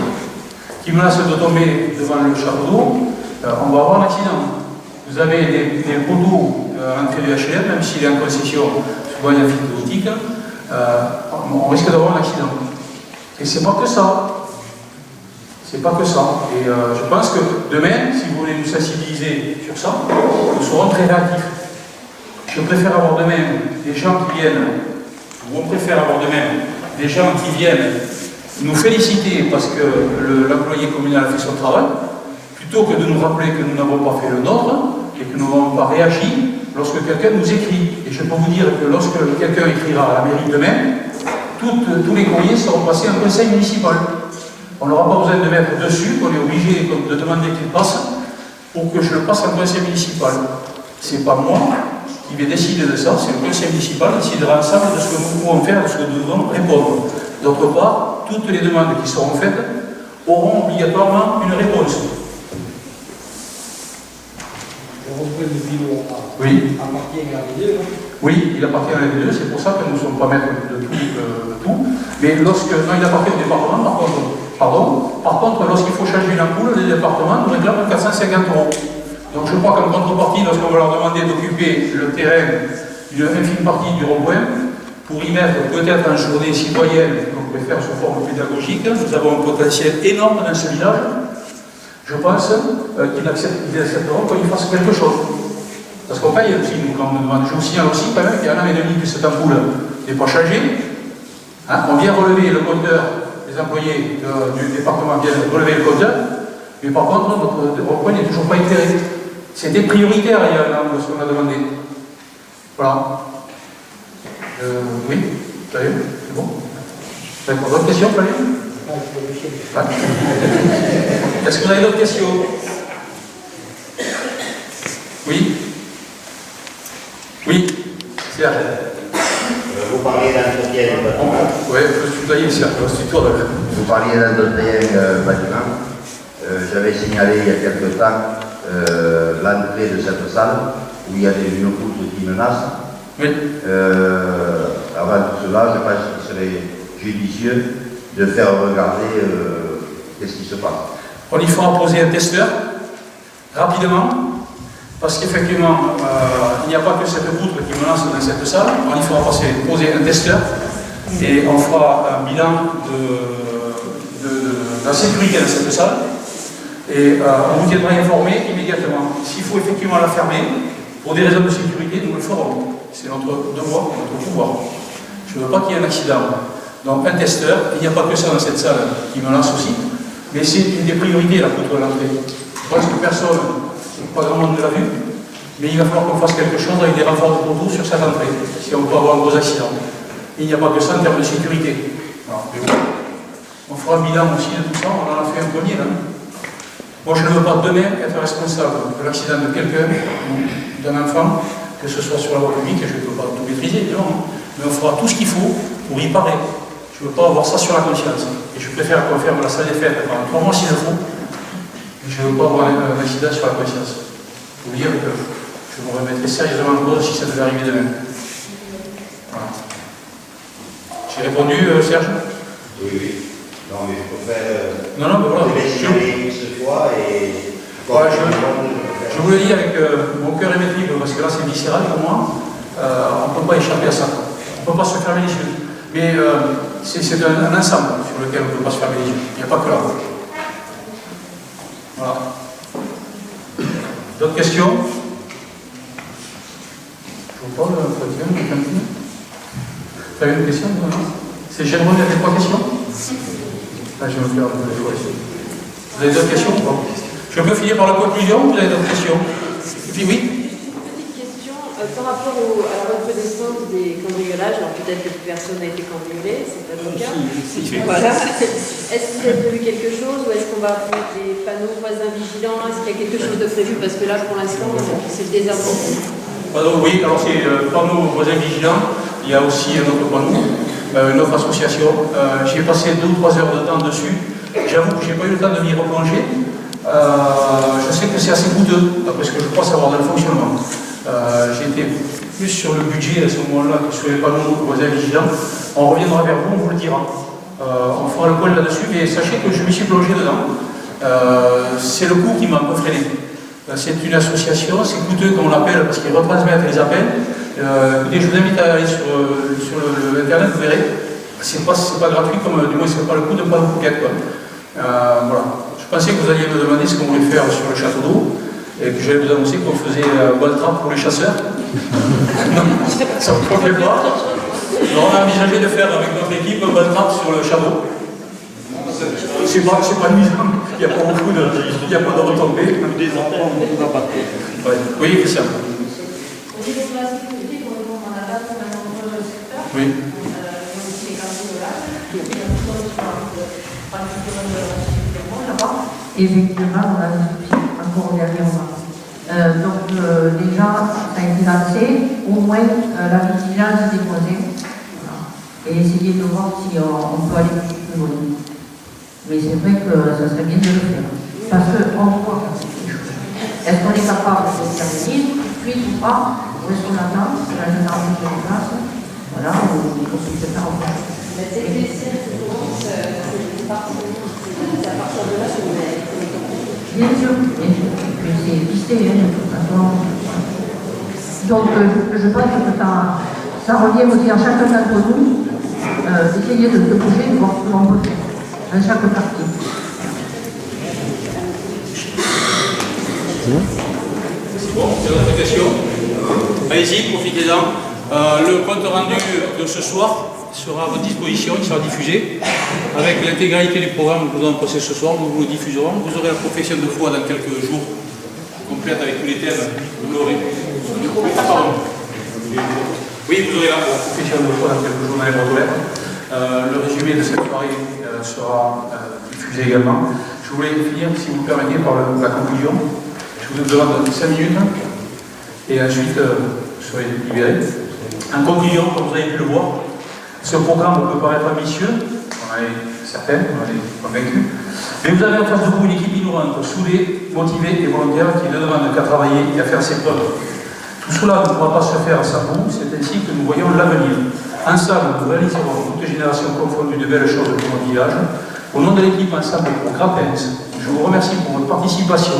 qui menace de tomber devant le château d'eau, on va avoir un accident. Vous avez des poteaux à l'entrée du HLM, même s'il est en concession, souvent il y a fibre optique, on risque d'avoir un accident. Et c'est pas que ça. C'est pas que ça. Et je pense que demain, si vous voulez nous sensibiliser sur ça, nous serons très réactifs. Je préfère avoir demain des gens qui viennent, ou on préfère avoir demain des gens qui viennent nous féliciter parce que l'employé communal a fait son travail, plutôt que de nous rappeler que nous n'avons pas fait le nôtre et que nous n'avons pas réagi lorsque quelqu'un nous écrit. Et je peux vous dire que lorsque quelqu'un écrira à la mairie demain, tous les courriers seront passés en conseil municipal. On n'aura pas besoin de mettre dessus, on est obligé de demander qu'il passe pour que je le passe en conseil municipal. C'est pas moi qui vais décider de ça, c'est le conseil municipal qui décidera ensemble de ce que nous pouvons faire, de ce que nous devons répondre. D'autre part, toutes les demandes qui seront faites auront obligatoirement une réponse. Oui. Oui, il appartient à l'AV2, c'est pour ça que nous ne sommes pas maîtres de tout. Mais lorsque. Non, il appartient au département, par contre. Pardon. Par contre, lorsqu'il faut changer une ampoule, les départements nous réclament 450 €. Donc je crois qu'en contrepartie, lorsqu'on va leur demander d'occuper le terrain d'une infime partie du rond-point, pour y mettre peut-être une journée citoyenne qu'on peut faire sous forme pédagogique, nous avons un potentiel énorme dans ce village. Je pense qu'ils accepteront qu'on y fasse quelque chose. Parce qu'on paye aussi, nous, quand on demande. Je vous signale aussi quand même qu'il y a un an et demi que cette ampoule n'est pas changée. Hein, on vient relever le compteur, les employés du département viennent relever le compteur, mais par contre, notre rond-point n'est toujours pas éclairé. C'était prioritaire il y a un an, ce qu'on a demandé. Voilà. Oui, Flavien, c'est bon. Vous avez d'autres questions, Flavien? Est-ce que vous avez d'autres questions? Oui. Oui, Serge. Vous parliez d'entretien du bâtiment. Oui, je peux se tutoyer, Serge, je suis toi. Vous parliez d'entretien du bâtiment. J'avais signalé il y a quelque temps l'entrée de cette salle où il y a une poutre qui menace. Oui. Avant tout cela, je pense qu'il serait judicieux de faire regarder qu'est-ce qui se passe. On y fera poser un testeur rapidement, parce qu'effectivement, il n'y a pas que cette poutre qui menace dans cette salle. On y fera poser un testeur et on fera un bilan de la sécurité dans cette salle. Et on vous tiendra informé immédiatement. S'il faut effectivement la fermer, pour des raisons de sécurité, nous le ferons. C'est notre devoir, notre pouvoir. Je ne veux pas qu'il y ait un accident. Donc un testeur, il n'y a pas que ça dans cette salle qui menace aussi, mais c'est une des priorités, la poutre de l'entrée. Je pense que personne, pas grand monde ne l'a vu, mais il va falloir qu'on fasse quelque chose avec des renforts de poteaux sur cette entrée, si on peut avoir un gros accident. Il n'y a pas que ça en termes de sécurité. Alors, on fera un bilan aussi de tout ça, on en a fait un premier là. Moi je ne veux pas demain être responsable de l'accident de quelqu'un ou d'un enfant, que ce soit sur la voie publique, et je ne peux pas tout maîtriser évidemment, mais on fera tout ce qu'il faut pour y parer. Je ne veux pas avoir ça sur la conscience. Et je préfère qu'on ferme la salle des fêtes pendant 3 mois s'il le faut, mais je ne veux pas avoir un accident sur la conscience. Il faut dire que je me remettrai sérieusement en cause si ça devait arriver demain. Voilà. J'ai répondu, Serge? Oui, oui. Non, mais je préfère. Non, mais voilà. Ce fois et. Voilà, je vous le dis avec mon cœur et mes tripes, parce que là c'est viscéral pour moi. On ne peut pas échapper à ça. On ne peut pas se fermer les yeux. Mais c'est un ensemble sur lequel on ne peut pas se fermer les yeux. Il n'y a pas que là. Voilà. D'autres questions? Je vous parle de l'entretien, vous avez une question? C'est Général, il y a des 3 questions? Là, je vais me faire des questions. Vous avez d'autres questions? Bon. Je peux finir par la conclusion ou vous avez d'autres questions? Et puis oui? Par rapport à la reconnaissance des cambriolages, alors peut-être que personne n'a été cambriolé, c'est pas le cas. Voilà. Est-ce que vous avez prévu quelque chose ou est-ce qu'on va mettre des panneaux voisins vigilants? Est-ce qu'il y a quelque chose de prévu? Parce que là, pour l'instant, c'est le désert. Oui, alors c'est panneaux voisins vigilants. Il y a aussi un autre panneau, une autre association. J'ai passé 2 ou 3 heures de temps dessus. J'avoue que je n'ai pas eu le temps de m'y replonger. Je sais que c'est assez coûteux, parce que je crois savoir dans le fonctionnement. J'étais plus sur le budget à ce moment-là que sur les panneaux voisins vigilants. On reviendra vers vous, on vous le dira. On fera le point là-dessus, mais sachez que je me suis plongé dedans. C'est le coût qui m'a un peu freiné. C'est une association, c'est coûteux comme on l'appelle parce qu'ils retransmettent les appels. Écoutez, je vous invite à aller sur l'internet, vous verrez. C'est pas gratuit, du moins c'est pas le coût de panneau Phuket. Voilà. Je pensais que vous alliez me demander ce qu'on voulait faire sur le château d'eau. Et que j'allais vous annoncer qu'on faisait bonne trappe pour les chasseurs. Non, ça ne me plaît pas. Alors, on a envisagé de faire avec notre équipe une bonne trappe sur le château. C'est pas amusant, il n'y a pas beaucoup de, il n'y a pas de retombées. Des enfants, on va pas. Oui, Christian. Oui. Effectivement, on a discuté encore dernièrement. Donc déjà, ça a été lancé, au moins la vigilance des voisins, voilà, et essayer de voir si on peut aller plus loin. Mais c'est vrai que ça serait bien de le faire, parce qu'on voit faire quelque chose. Est-ce qu'on est capable de terminer tout de suite ou pas? Ou est-ce qu'on attend que la génération se déplace? Voilà, ou qu'on puisse le faire en place. Mais dès que les ciels se commencent, c'est à partir de là que vous avez. Bien sûr, c'est pisté, de toute façon. Donc, je pense que ça revient aussi à chacun d'entre nous d'essayer de bouger, de voir ce que l'on peut faire, dans chaque partie. C'est bon, c'est votre question? Allez-y, profitez-en. Le compte rendu de ce soir sera à votre disposition, il sera diffusé. Avec l'intégralité du programme que nous allons passer ce soir, nous vous le diffuserons. Vous aurez la profession de foi dans quelques jours, complète avec tous les thèmes, vous l'aurez. Oui, vous aurez la profession de foi dans quelques jours dans les boîtes aux lettres. Le résumé de cette soirée sera diffusé également. Je voulais finir, si vous le permettez, par la conclusion. Je vous demande 5 minutes et ensuite vous serez libérés. En conclusion, comme vous avez pu le voir, ce programme peut paraître ambitieux, on en est certains, on en est convaincus, mais vous avez en face de vous une équipe innovante, soudée, motivée et volontaire qui ne demande qu'à travailler et à faire ses preuves. Tout cela ne pourra pas se faire sans vous, c'est ainsi que nous voyons l'avenir. Ensemble, nous réaliserons, toutes générations confondues, de belles choses pour notre village. Au nom de l'équipe Ensemble pour Grapens, je vous remercie pour votre participation,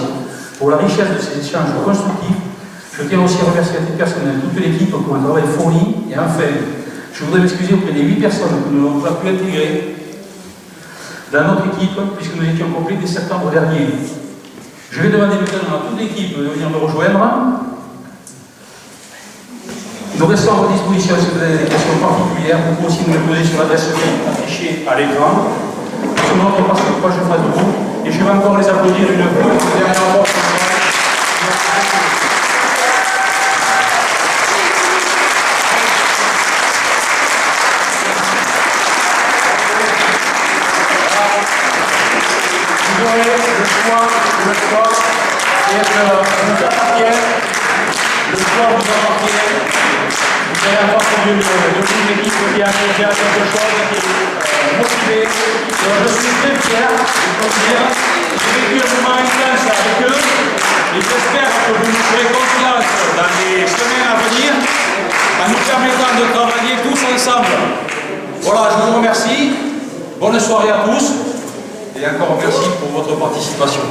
pour la richesse de ces échanges constructifs. Je tiens aussi à remercier à titre personnel toute l'équipe pour un travail fourni. Et enfin, je voudrais m'excuser auprès des 8 personnes que nous n'avons pas pu intégrer dans notre équipe, puisque nous étions complets dès septembre dernier. Je vais demander maintenant à toute l'équipe de venir me rejoindre. Nous restons à votre disposition si vous avez des questions particulières. Vous pouvez aussi nous les poser sur l'adresse affichée à l'écran. Sur notre page en face de vous. Et je vais encore les applaudir une dernière fois. Vous allez avoir de toute une équipe qui a fait quelque chose, qui est motivée. Je suis très fier de considérer que j'ai vécu un moment intense avec eux et j'espère que vous nous ferez confiance dans les semaines à venir en nous permettant de travailler tous ensemble. Voilà, je vous remercie. Bonne soirée à tous et encore merci pour votre participation.